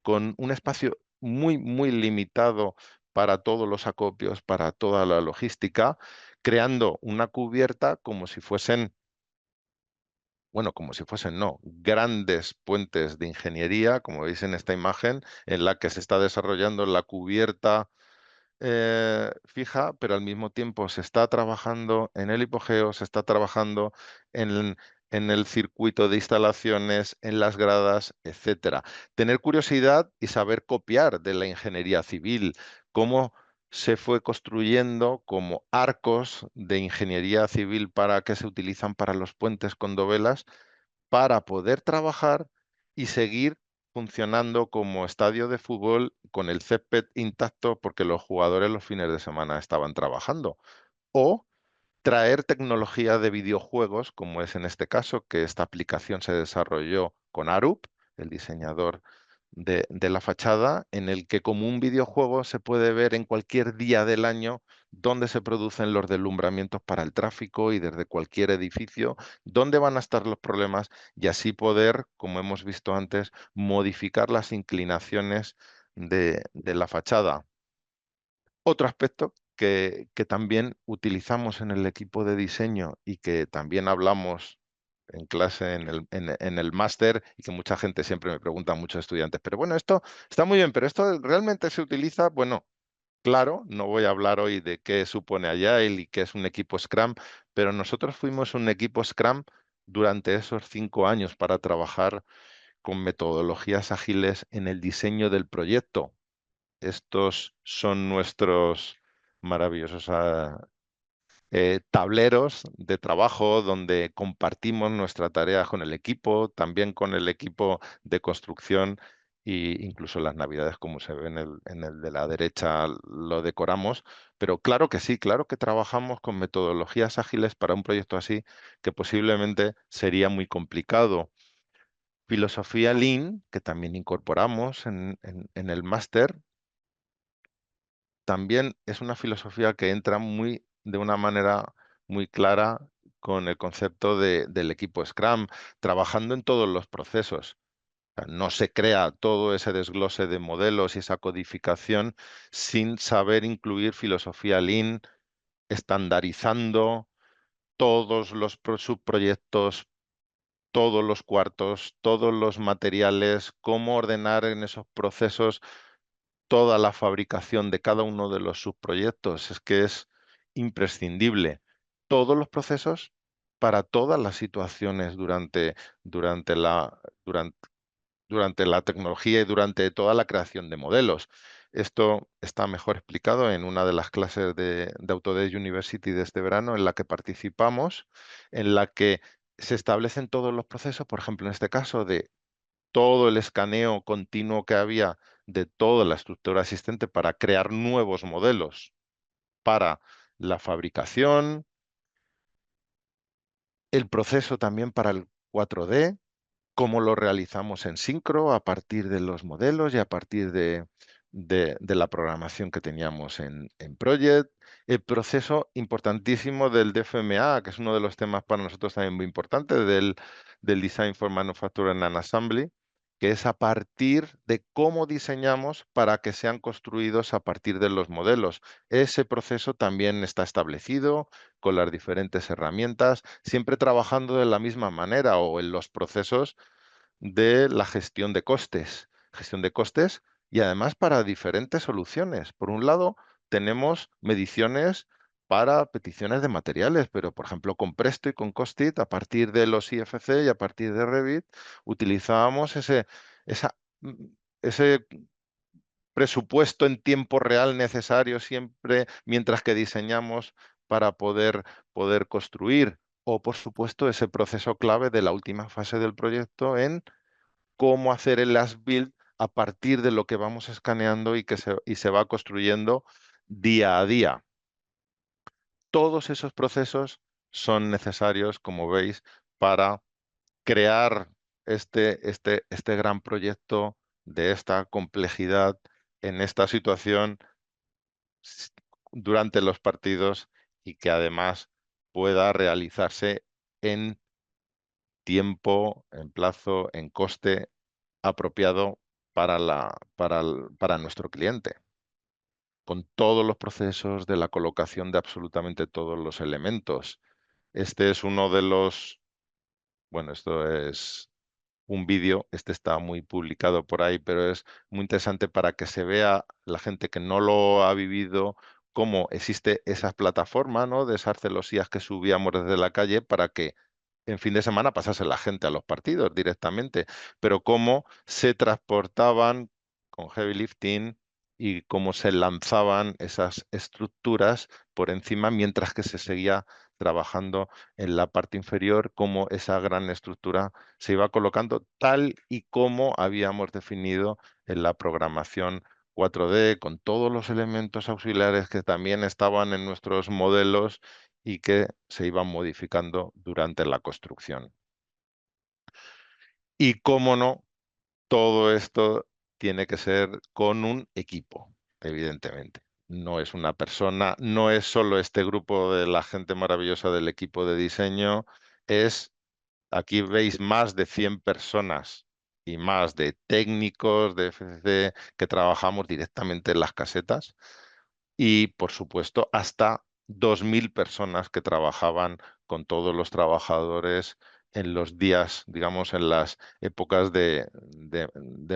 con un espacio muy, muy limitado para todos los acopios, para toda la logística, creando una cubierta como si fuesen, bueno, como si fuesen, no, grandes puentes de ingeniería, como veis en esta imagen, en la que se está desarrollando la cubierta fija, pero al mismo tiempo se está trabajando en el hipogeo, se está trabajando en, en el circuito de instalaciones, en las gradas, etcétera. Tener curiosidad y saber copiar de la ingeniería civil, cómo se fue construyendo como arcos de ingeniería civil para que se utilizan para los puentes con dovelas para poder trabajar y seguir funcionando como estadio de fútbol con el césped intacto porque los jugadores los fines de semana estaban trabajando. O traer tecnología de videojuegos, como es en este caso, que esta aplicación se desarrolló con Arup, el diseñador de la fachada, en el que como un videojuego se puede ver en cualquier día del año dónde se producen los deslumbramientos para el tráfico y desde cualquier edificio, dónde van a estar los problemas y así poder, como hemos visto antes, modificar las inclinaciones de la fachada. Otro aspecto que también utilizamos en el equipo de diseño y que también hablamos en clase, en el máster, y que mucha gente siempre me pregunta, muchos estudiantes, pero bueno, esto está muy bien, pero esto realmente se utiliza, bueno, claro, no voy a hablar hoy de qué supone Agile y qué es un equipo Scrum, pero nosotros fuimos un equipo Scrum durante esos 5 años para trabajar con metodologías ágiles en el diseño del proyecto. Estos son nuestros maravillosos tableros de trabajo donde compartimos nuestra tarea con el equipo, también con el equipo de construcción e incluso las navidades, como se ve en el de la derecha, lo decoramos. Pero claro que sí, claro que trabajamos con metodologías ágiles para un proyecto así que posiblemente sería muy complicado. Filosofía Lean, que también incorporamos en el máster, también es una filosofía que entra de una manera muy clara con el concepto del equipo Scrum, trabajando en todos los procesos. O sea, no se crea todo ese desglose de modelos y esa codificación sin saber incluir filosofía Lean, estandarizando todos los subproyectos, todos los cuartos, todos los materiales, cómo ordenar en esos procesos toda la fabricación de cada uno de los subproyectos. Es que es imprescindible. Todos los procesos para todas las situaciones durante durante, durante la tecnología y durante toda la creación de modelos. Esto está mejor explicado en una de las clases de Autodesk University de este verano en la que participamos, en la que se establecen todos los procesos, por ejemplo, en este caso de todo el escaneo continuo que había de toda la estructura existente para crear nuevos modelos para la fabricación, el proceso también para el 4D, cómo lo realizamos en Syncro a partir de los modelos y a partir de la programación que teníamos en Project. El proceso importantísimo del DFMA, que es uno de los temas para nosotros también muy importantes, del Design for Manufacturing and Assembly, que es a partir de cómo diseñamos para que sean construidos a partir de los modelos. Ese proceso también está establecido con las diferentes herramientas, siempre trabajando de la misma manera o en los procesos de la gestión de costes. Gestión de costes y además para diferentes soluciones. Por un lado, tenemos mediciones para peticiones de materiales, pero por ejemplo con Presto y con Costit, a partir de los IFC y a partir de Revit, utilizábamos esa, mm, ese presupuesto en tiempo real necesario siempre mientras que diseñamos para poder construir. O, por supuesto, ese proceso clave de la última fase del proyecto en cómo hacer el as build a partir de lo que vamos escaneando y se va construyendo día a día. Todos esos procesos son necesarios, como veis, para crear este gran proyecto de esta complejidad en esta situación s- durante los partidos y que además pueda realizarse en tiempo, en plazo, en coste apropiado para nuestro cliente, con todos los procesos de la colocación de absolutamente todos los elementos. Este es uno de los, bueno, esto es un vídeo, este está muy publicado por ahí, pero es muy interesante para que se vea la gente que no lo ha vivido, cómo existe esa plataforma, ¿no? De esas celosías que subíamos desde la calle para que en fin de semana pasase la gente a los partidos directamente, pero cómo se transportaban con heavy lifting y cómo se lanzaban esas estructuras por encima mientras que se seguía trabajando en la parte inferior, cómo esa gran estructura se iba colocando tal y como habíamos definido en la programación 4D, con todos los elementos auxiliares que también estaban en nuestros modelos y que se iban modificando durante la construcción. Y cómo no, todo esto tiene que ser con un equipo, evidentemente. No es una persona, no es solo este grupo de la gente maravillosa del equipo de diseño, es, aquí veis más de 100 personas y más de técnicos de FCC que trabajamos directamente en las casetas y, por supuesto, hasta 2.000 personas que trabajaban con todos los trabajadores en los días, digamos, en las épocas de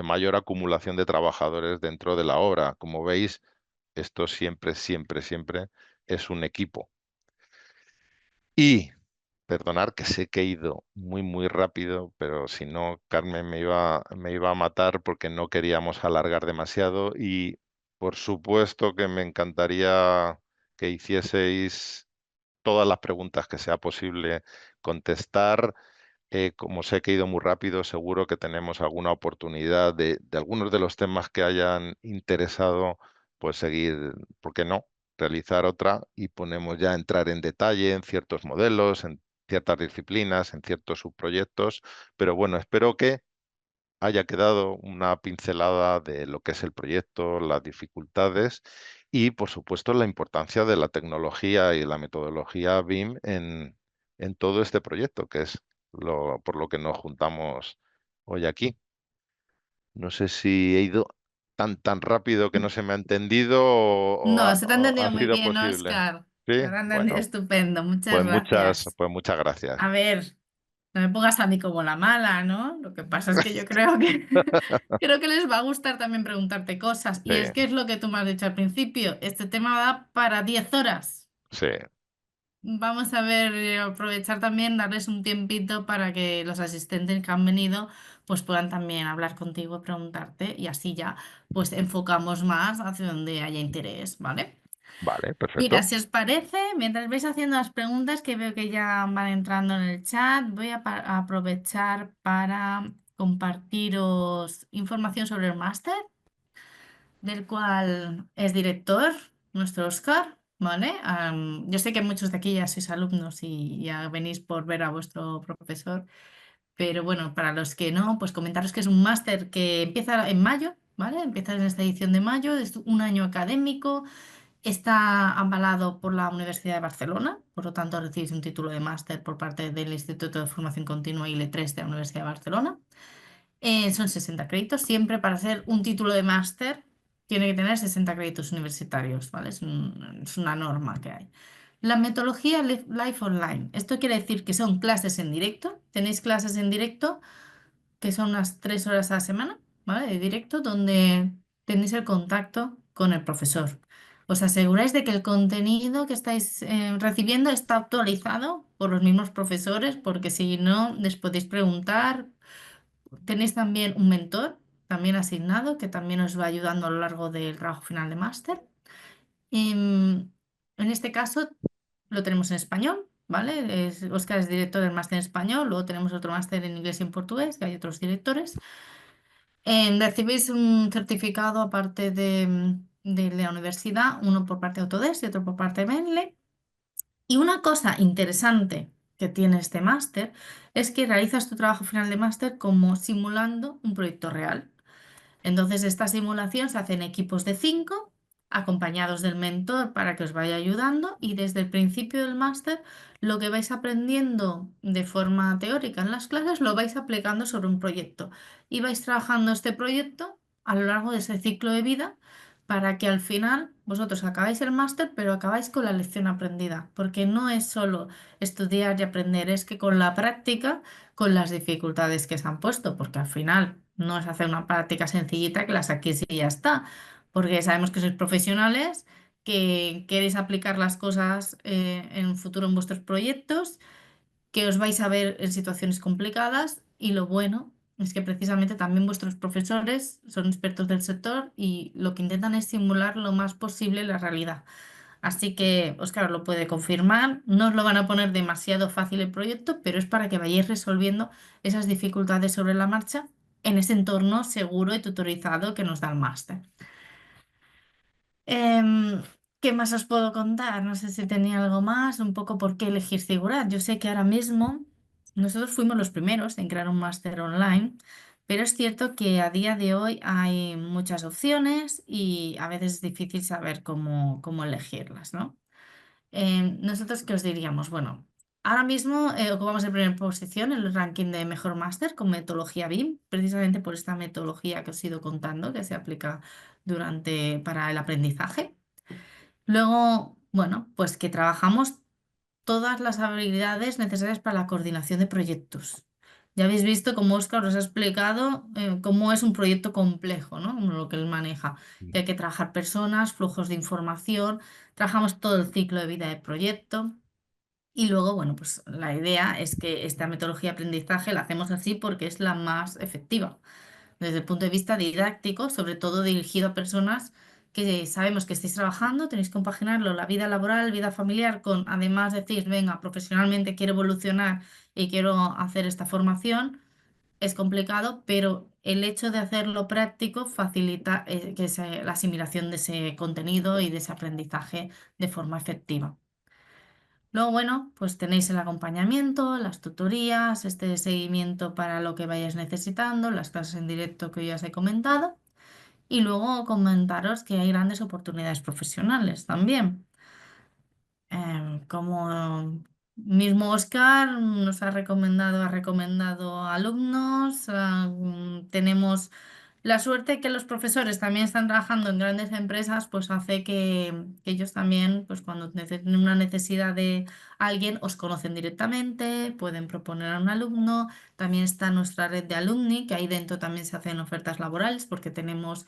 mayor acumulación de trabajadores dentro de la obra. Como veis, esto siempre, siempre, siempre es un equipo. Y perdonar que sé que he ido muy, muy rápido, pero si no, Carmen me iba a matar porque no queríamos alargar demasiado y por supuesto que me encantaría que hicieseis todas las preguntas que sea posible contestar. Como sé que he ido muy rápido, seguro que tenemos alguna oportunidad de algunos de los temas que hayan interesado, pues seguir, ¿por qué no? Realizar otra y ponemos ya a entrar en detalle en ciertos modelos, en ciertas disciplinas, en ciertos subproyectos. Pero bueno, espero que haya quedado una pincelada de lo que es el proyecto, las dificultades y, por supuesto, la importancia de la tecnología y la metodología BIM en todo este proyecto, que es por lo que nos juntamos hoy aquí. No sé si he ido tan rápido que no se me ha entendido o No, se te ha o ha entendido muy sido bien, posible. Oscar. Sí, Se te ha entendido bueno, estupendo. Muchas gracias. pues muchas gracias. A ver, no me pongas a mí como la mala, ¿no? Lo que pasa es que yo creo que creo que les va a gustar también preguntarte cosas. Sí, Y es que es lo que tú me has dicho al principio. Este tema da para 10 horas. sí, Vamos a ver, aprovechar también, darles un tiempito para que los asistentes que han venido pues puedan también hablar contigo, preguntarte y así ya pues enfocamos más hacia donde haya interés, ¿vale? vale, Mira, perfecto. si os parece, mientras vais haciendo las preguntas que veo que ya van entrando en el chat, voy a aprovechar para compartiros información sobre el máster, del cual es director nuestro Oscar, ¿vale? Yo sé que muchos de aquí ya sois alumnos y ya venís por ver a vuestro profesor, pero bueno, para los que no, pues comentaros que es un máster que empieza en mayo, ¿vale? Empieza en esta edición de mayo, es un año académico. Está avalado por la Universidad de Barcelona, por lo tanto recibes un título de máster por parte del Instituto de Formación Continua IL3 de la Universidad de Barcelona. Son 60 créditos. Siempre para hacer un título de máster tiene que tener 60 créditos universitarios, ¿vale? Es una norma que hay. La metodología Life Online. Esto quiere decir que son clases en directo. Tenéis clases en directo que son unas 3 horas a la semana, ¿vale? De directo, donde tenéis el contacto con el profesor. Os aseguráis de que el contenido que estáis recibiendo está actualizado por los mismos profesores, porque si no, les podéis preguntar. Tenéis también un mentor, también asignado, que también os va ayudando a lo largo del trabajo final de máster. En este caso lo tenemos en español, ¿vale? Óscar es director del máster en español, luego tenemos otro máster en inglés y en portugués, que hay otros directores. Recibís un certificado aparte de la universidad, uno por parte de Autodesk y otro por parte de Bentley. Y una cosa interesante que tiene este máster es que realizas tu trabajo final de máster como simulando un proyecto real. Entonces, esta simulación se hace en equipos de 5, acompañados del mentor para que os vaya ayudando y desde el principio del máster lo que vais aprendiendo de forma teórica en las clases lo vais aplicando sobre un proyecto y vais trabajando este proyecto a lo largo de ese ciclo de vida para que al final vosotros acabáis el máster, pero acabáis con la lección aprendida, porque no es solo estudiar y aprender, es que con la práctica, con las dificultades que se han puesto, porque al final no es hacer una práctica sencillita que la saquéis y ya está, porque sabemos que sois profesionales, que queréis aplicar las cosas en un futuro en vuestros proyectos, que os vais a ver en situaciones complicadas y lo bueno es que precisamente también vuestros profesores son expertos del sector y lo que intentan es simular lo más posible la realidad. Así que Óscar lo puede confirmar, no os lo van a poner demasiado fácil el proyecto, pero es para que vayáis resolviendo esas dificultades sobre la marcha en ese entorno seguro y tutorizado que nos da el máster. Em, ¿Qué más os puedo contar? No sé si tenía algo más, un poco por qué elegir Figurat. Yo sé que ahora mismo nosotros fuimos los primeros en crear un máster online, Pero es cierto que a día de hoy hay muchas opciones y a veces es difícil saber cómo elegirlas, ¿no? Nosotros, ¿qué os diríamos? Bueno, ahora mismo ocupamos en primera posición en el ranking de mejor máster con metodología BIM, precisamente por esta metodología que os he ido contando, que se aplica para el aprendizaje. Luego, bueno, pues que trabajamos todas las habilidades necesarias para la coordinación de proyectos. Ya habéis visto cómo Óscar os ha explicado cómo es un proyecto complejo, ¿no? Como lo que él maneja, que hay que trabajar personas, flujos de información, trabajamos todo el ciclo de vida del proyecto. Y luego, bueno, pues la idea es que esta metodología de aprendizaje la hacemos así porque es la más efectiva desde el punto de vista didáctico, sobre todo dirigido a personas que sabemos que estáis trabajando, tenéis que compaginarlo, la vida laboral, vida familiar, con además decir, venga, profesionalmente quiero evolucionar y quiero hacer esta formación, es complicado, pero el hecho de hacerlo práctico facilita la asimilación de ese contenido y de ese aprendizaje de forma efectiva. Luego, bueno, pues tenéis el acompañamiento, las tutorías, este seguimiento para lo que vayáis necesitando, las clases en directo que ya os he comentado. Y luego comentaros que hay grandes oportunidades profesionales también. Como mismo Oscar nos ha recomendado alumnos. Tenemos la suerte que los profesores también están trabajando en grandes empresas, pues hace que ellos también, pues cuando tienen una necesidad de alguien, os conocen directamente, pueden proponer a un alumno. También está nuestra red de alumni, que ahí dentro también se hacen ofertas laborales, porque tenemos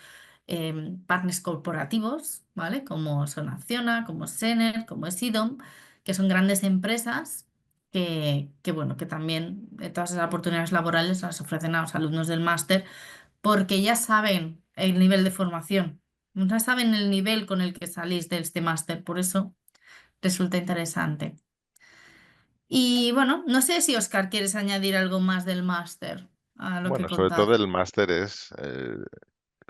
partners corporativos, ¿vale? Como son Acciona, como Sener, como Sidom, que son grandes empresas bueno, que también todas esas oportunidades laborales las ofrecen a los alumnos del máster porque ya saben el nivel de formación, ya saben el nivel con el que salís de este máster, por eso resulta interesante. Y bueno, no sé si Oscar quieres añadir algo más del máster a lo que he Bueno, sobre todo contado. el máster es,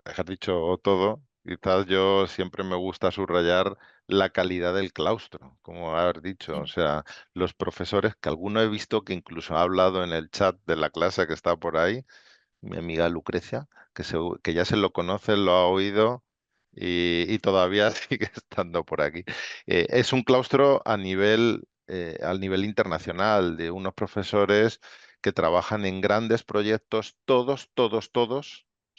has dicho todo, quizás yo siempre me gusta subrayar la calidad del claustro, como has dicho, o Sí. sea, los profesores que alguno he visto que incluso ha hablado en el chat de la clase que está por ahí, mi amiga Lucrecia, que ya se lo conoce, lo ha oído y todavía sigue estando por aquí. Es un claustro al nivel internacional, de unos profesores que trabajan en grandes proyectos, todos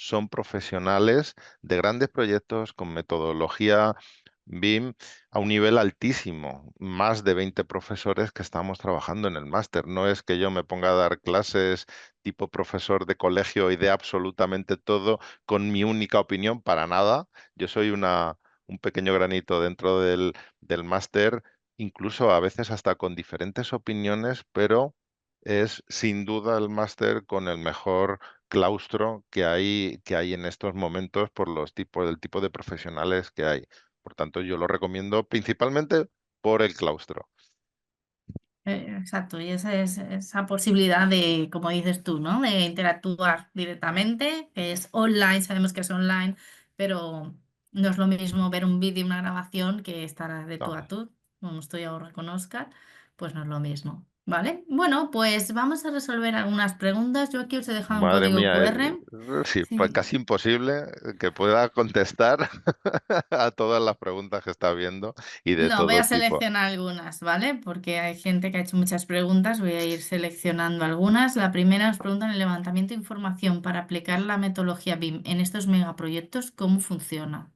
son profesionales de grandes proyectos con metodología BIM a un nivel altísimo, más de 20 profesores que estamos trabajando en el máster. No es que yo me ponga a dar clases tipo profesor de colegio y de absolutamente todo con mi única opinión, para nada. Yo soy un pequeño granito dentro del máster, incluso a veces hasta con diferentes opiniones, pero es sin duda el máster con el mejor claustro que hay en estos momentos por el tipo de profesionales que hay. Por tanto, yo lo recomiendo principalmente por el claustro. Exacto, y esa es esa posibilidad de, como dices tú, ¿no? De interactuar directamente, que es online, sabemos que es online, pero no es lo mismo ver un vídeo y una grabación que estar de tú No, a tú, como estoy ahora con Oscar, pues no es lo mismo, ¿vale? Bueno, pues vamos a resolver algunas preguntas. Yo aquí os he dejado un madre código mía, QR. sí, pues Sí. casi imposible que pueda contestar a todas las preguntas que está viendo y de No, voy a todo tipo. seleccionar algunas, ¿vale? Porque hay gente que ha hecho muchas preguntas, voy a ir seleccionando algunas. La primera nos pregunta en el levantamiento de información para aplicar la metodología BIM en estos megaproyectos, ¿cómo funciona?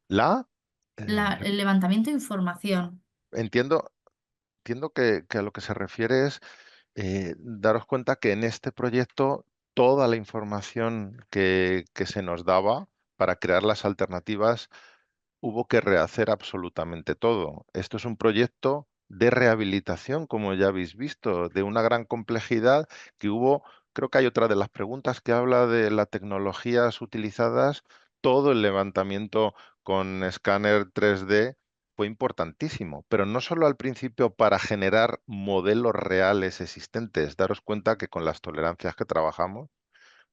La, eh, El levantamiento de información. entiendo, entiendo que a lo que se refiere es daros cuenta que en este proyecto toda la información que se nos daba para crear las alternativas hubo que rehacer absolutamente todo. Esto es un proyecto de rehabilitación, como ya habéis visto, de una gran complejidad que hubo. Creo que hay otra de las preguntas que habla de las tecnologías utilizadas. Todo el levantamiento con escáner 3D fue importantísimo, pero no solo al principio para generar modelos reales existentes. Daros cuenta que con las tolerancias que trabajamos,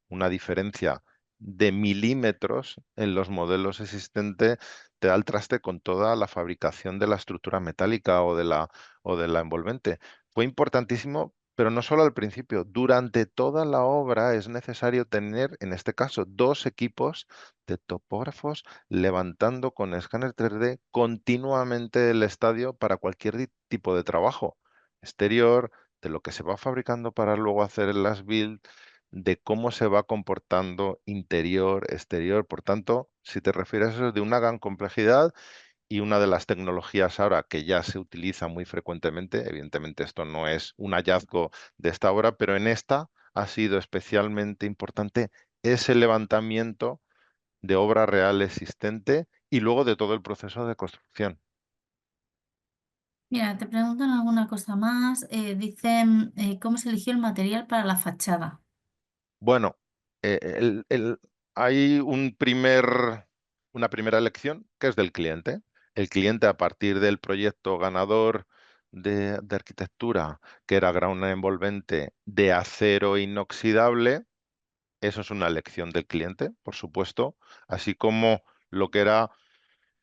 una diferencia de milímetros en los modelos existentes te da el traste con toda la fabricación de la estructura metálica o de la envolvente. Fue importantísimo, pero no solo al principio, durante toda la obra es necesario tener, en este caso, dos equipos de topógrafos levantando con escáner 3D continuamente el estadio para cualquier tipo de trabajo exterior, de lo que se va fabricando para luego hacer las build, de cómo se va comportando interior, exterior. Por tanto, si te refieres a eso, es de una gran complejidad y una de las tecnologías ahora que ya se utiliza muy frecuentemente, evidentemente esto no es un hallazgo de esta obra, pero en esta ha sido especialmente importante ese levantamiento de obra real existente y luego de todo el proceso de construcción. Mira, te preguntan alguna cosa más. Dicen cómo se eligió el material para la fachada. Bueno, hay una primera elección que es del cliente. El cliente, a partir del proyecto ganador de arquitectura, que era Ground Envolvente de acero inoxidable, eso es una elección del cliente, por supuesto, así como lo que era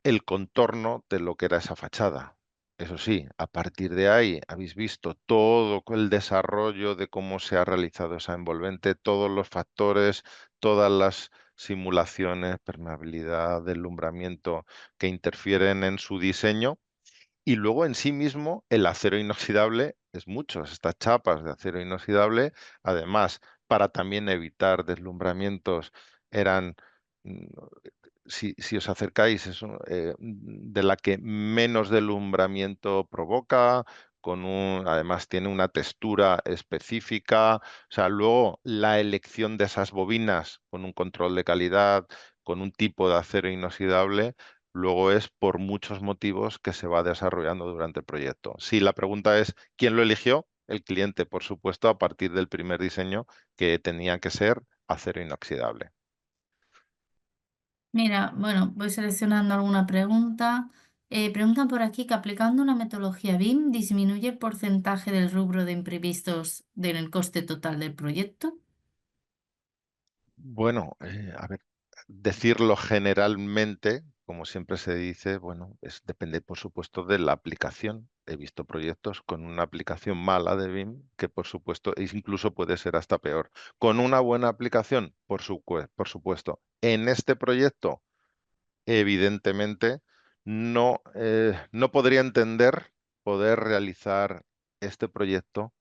el contorno de lo que era esa fachada. Eso sí, a partir de ahí habéis visto todo el desarrollo de cómo se ha realizado esa envolvente, todos los factores, todas las simulaciones, permeabilidad, deslumbramiento que interfieren en su diseño. Y luego en sí mismo el acero inoxidable es mucho, estas chapas de acero inoxidable, además, para también evitar deslumbramientos, eran, mm, si os acercáis, de la que menos deslumbramiento provoca, además tiene una textura específica, o sea, luego la elección de esas bobinas con un control de calidad, con un tipo de acero inoxidable luego es por muchos motivos que se va desarrollando durante el proyecto. Si la pregunta es ¿quién lo eligió? El cliente, por supuesto, a partir del primer diseño que tenía que ser acero inoxidable. Mira, bueno, voy seleccionando alguna pregunta. Preguntan por aquí que aplicando una metodología BIM disminuye el porcentaje del rubro de imprevistos del coste total del proyecto. Bueno, a ver, decirlo generalmente, como siempre se dice, bueno, depende, por supuesto, de la aplicación. He visto proyectos con una aplicación mala de BIM que, por supuesto, incluso puede ser hasta peor. Con una buena aplicación, por supuesto. En este proyecto, evidentemente, no podría entender poder realizar este proyecto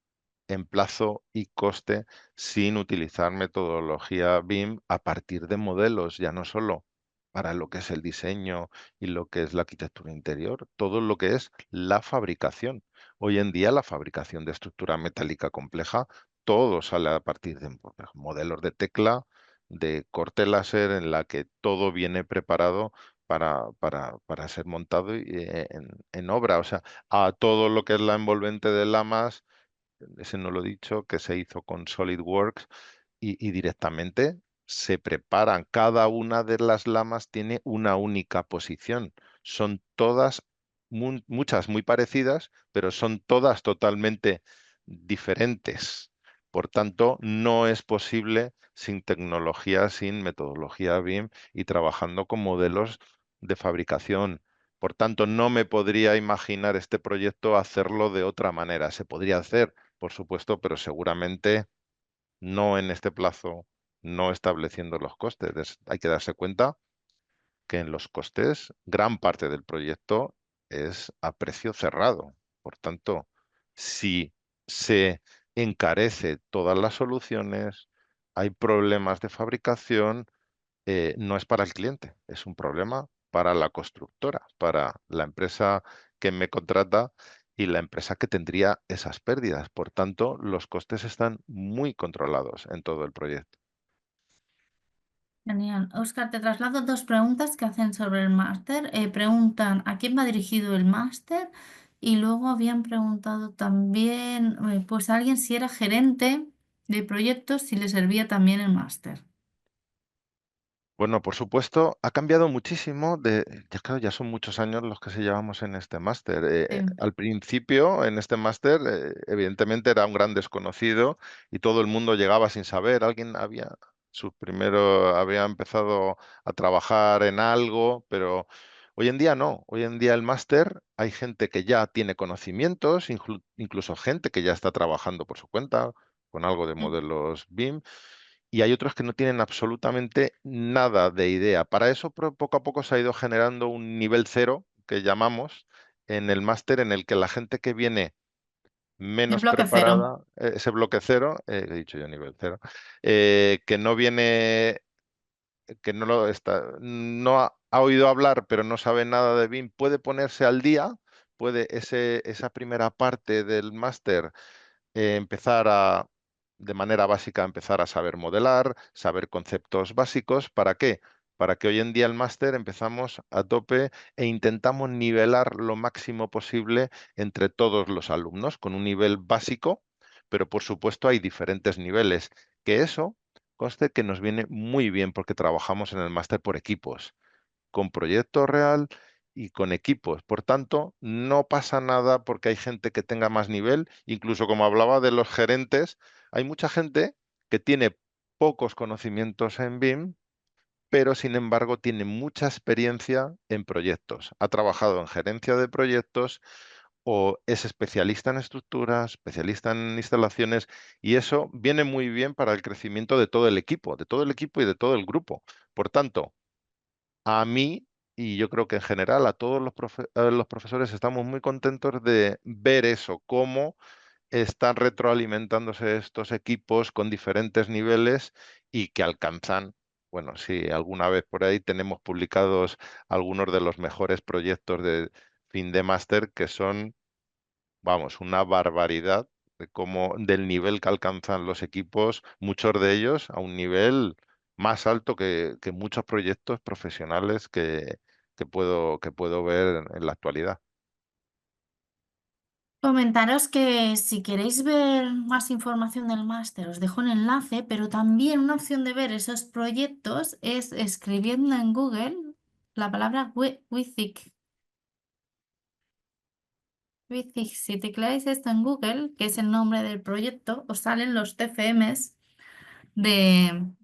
en plazo y coste sin utilizar metodología BIM a partir de modelos, ya no solo para lo que es el diseño y lo que es la arquitectura interior, todo lo que es la fabricación. Hoy en día la fabricación de estructura metálica compleja, todo sale a partir de modelos de tecla, de corte láser, en la que todo viene preparado para ser montado en obra. O sea, a todo lo que es la envolvente de lamas ese no lo he dicho, que se hizo con SolidWorks y directamente se preparan. Cada una de las lamas tiene una única posición. Son todas, muchas muy parecidas, pero son todas totalmente diferentes. Por tanto, no es posible sin tecnología, sin metodología BIM y trabajando con modelos de fabricación. Por tanto, no me podría imaginar este proyecto hacerlo de otra manera. Se podría hacer, por supuesto, pero seguramente no en este plazo, no estableciendo los costes. Hay que darse cuenta que en los costes gran parte del proyecto es a precio cerrado. Por tanto, si se encarece todas las soluciones, hay problemas de fabricación, no es para el cliente, es un problema para la constructora, para la empresa que me contrata y la empresa que tendría esas pérdidas. Por tanto, los costes están muy controlados en todo el proyecto. Genial. Oscar, te traslado dos preguntas que hacen sobre el máster. Preguntan a quién va dirigido el máster y luego habían preguntado también, pues a alguien si era gerente de proyectos, si le servía también el máster. Bueno, por supuesto, ha cambiado muchísimo ya claro, ya son muchos años los que se llevamos en este máster. Al principio, en este máster, evidentemente era un gran desconocido y todo el mundo llegaba sin saber. Había empezado a trabajar en algo, pero Hoy en día no, hoy en día el máster hay gente que ya tiene conocimientos, incluso gente que ya está trabajando por su cuenta con algo de Mm. modelos BIM, y hay otros que no tienen absolutamente nada de idea. Para eso poco a poco se ha ido generando un nivel cero que llamamos en el máster, en el que la gente que viene El menos bloque cero. preparada, ese bloque cero, he dicho yo nivel cero, que no viene, que no lo está, no ha oído hablar, pero no sabe nada de BIM, puede ponerse al día, puede esa primera parte del máster empezar a, de manera básica, empezar a saber modelar, saber conceptos básicos. ¿Para qué? Para que hoy en día el máster empezamos a tope e intentamos nivelar lo máximo posible entre todos los alumnos con un nivel básico, pero por supuesto hay diferentes niveles, que eso conste que nos viene muy bien porque trabajamos en el máster por equipos con proyecto real y con equipos. Por tanto, no pasa nada porque hay gente que tenga más nivel. Incluso como hablaba de los gerentes, hay mucha gente que tiene pocos conocimientos en BIM, pero sin embargo tiene mucha experiencia en proyectos. Ha trabajado en gerencia de proyectos o es especialista en estructuras, especialista en instalaciones, y eso viene muy bien para el crecimiento de todo el equipo y de todo el grupo. Por tanto, a mí, y yo creo que en general a todos los profesores estamos muy contentos de ver eso, cómo están retroalimentándose estos equipos con diferentes niveles y que alcanzan, bueno, sí, alguna vez por ahí tenemos publicados algunos de los mejores proyectos de fin de máster que son, vamos, una barbaridad de cómo, del nivel que alcanzan los equipos, muchos de ellos a un nivel más alto que muchos proyectos profesionales que puedo ver en la actualidad. Comentaros que si queréis ver más información del máster, os dejo un enlace, pero también una opción de ver esos proyectos es escribiendo en Google la palabra WITHIC. WITHIC, si tecleáis esto en Google, que es el nombre del proyecto, os salen los TFMs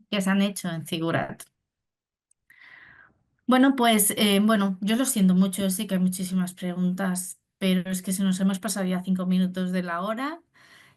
que se han hecho en Figurat. Bueno, pues bueno, yo lo siento mucho, sí que hay muchísimas preguntas, pero es que se nos hemos pasado ya 5 minutos de la hora.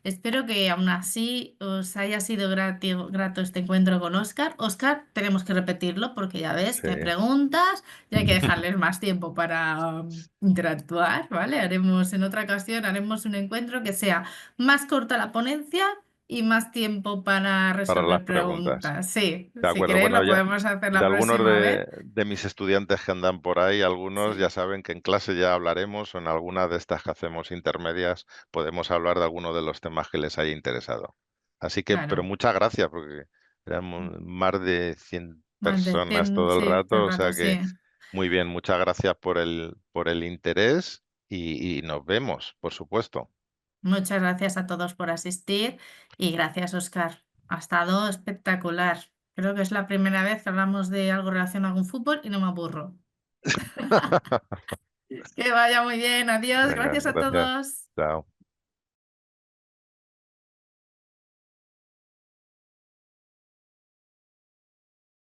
Espero que aún así os haya sido grato este encuentro con Oscar. Oscar, tenemos que repetirlo porque ya ves Sí. que hay preguntas y hay que dejarles más tiempo para interactuar, ¿vale? Haremos en otra ocasión, haremos un encuentro que sea más corta la ponencia y más tiempo para Para las resolver preguntas. preguntas. Sí, De si acuerdo. queréis Bueno, lo ya podemos hacer de la algunos próxima vez. de mis estudiantes que andan por ahí, algunos ya Sí, saben que en clase ya hablaremos o en alguna de estas que hacemos intermedias podemos hablar de alguno de los temas que les haya interesado. Así que, pero claro. muchas gracias porque éramos más de 100 Más de personas 100, todo el sí, todo rato, el o rato, sea que sí. muy bien, muchas gracias por el interés y nos vemos, por supuesto. Muchas gracias a todos por asistir y gracias, Oscar. Ha estado espectacular. Creo que es la primera vez que hablamos de algo relacionado con fútbol y no me aburro. Que vaya muy bien. Adiós. Venga, Gracias a gracias. todos. Chao.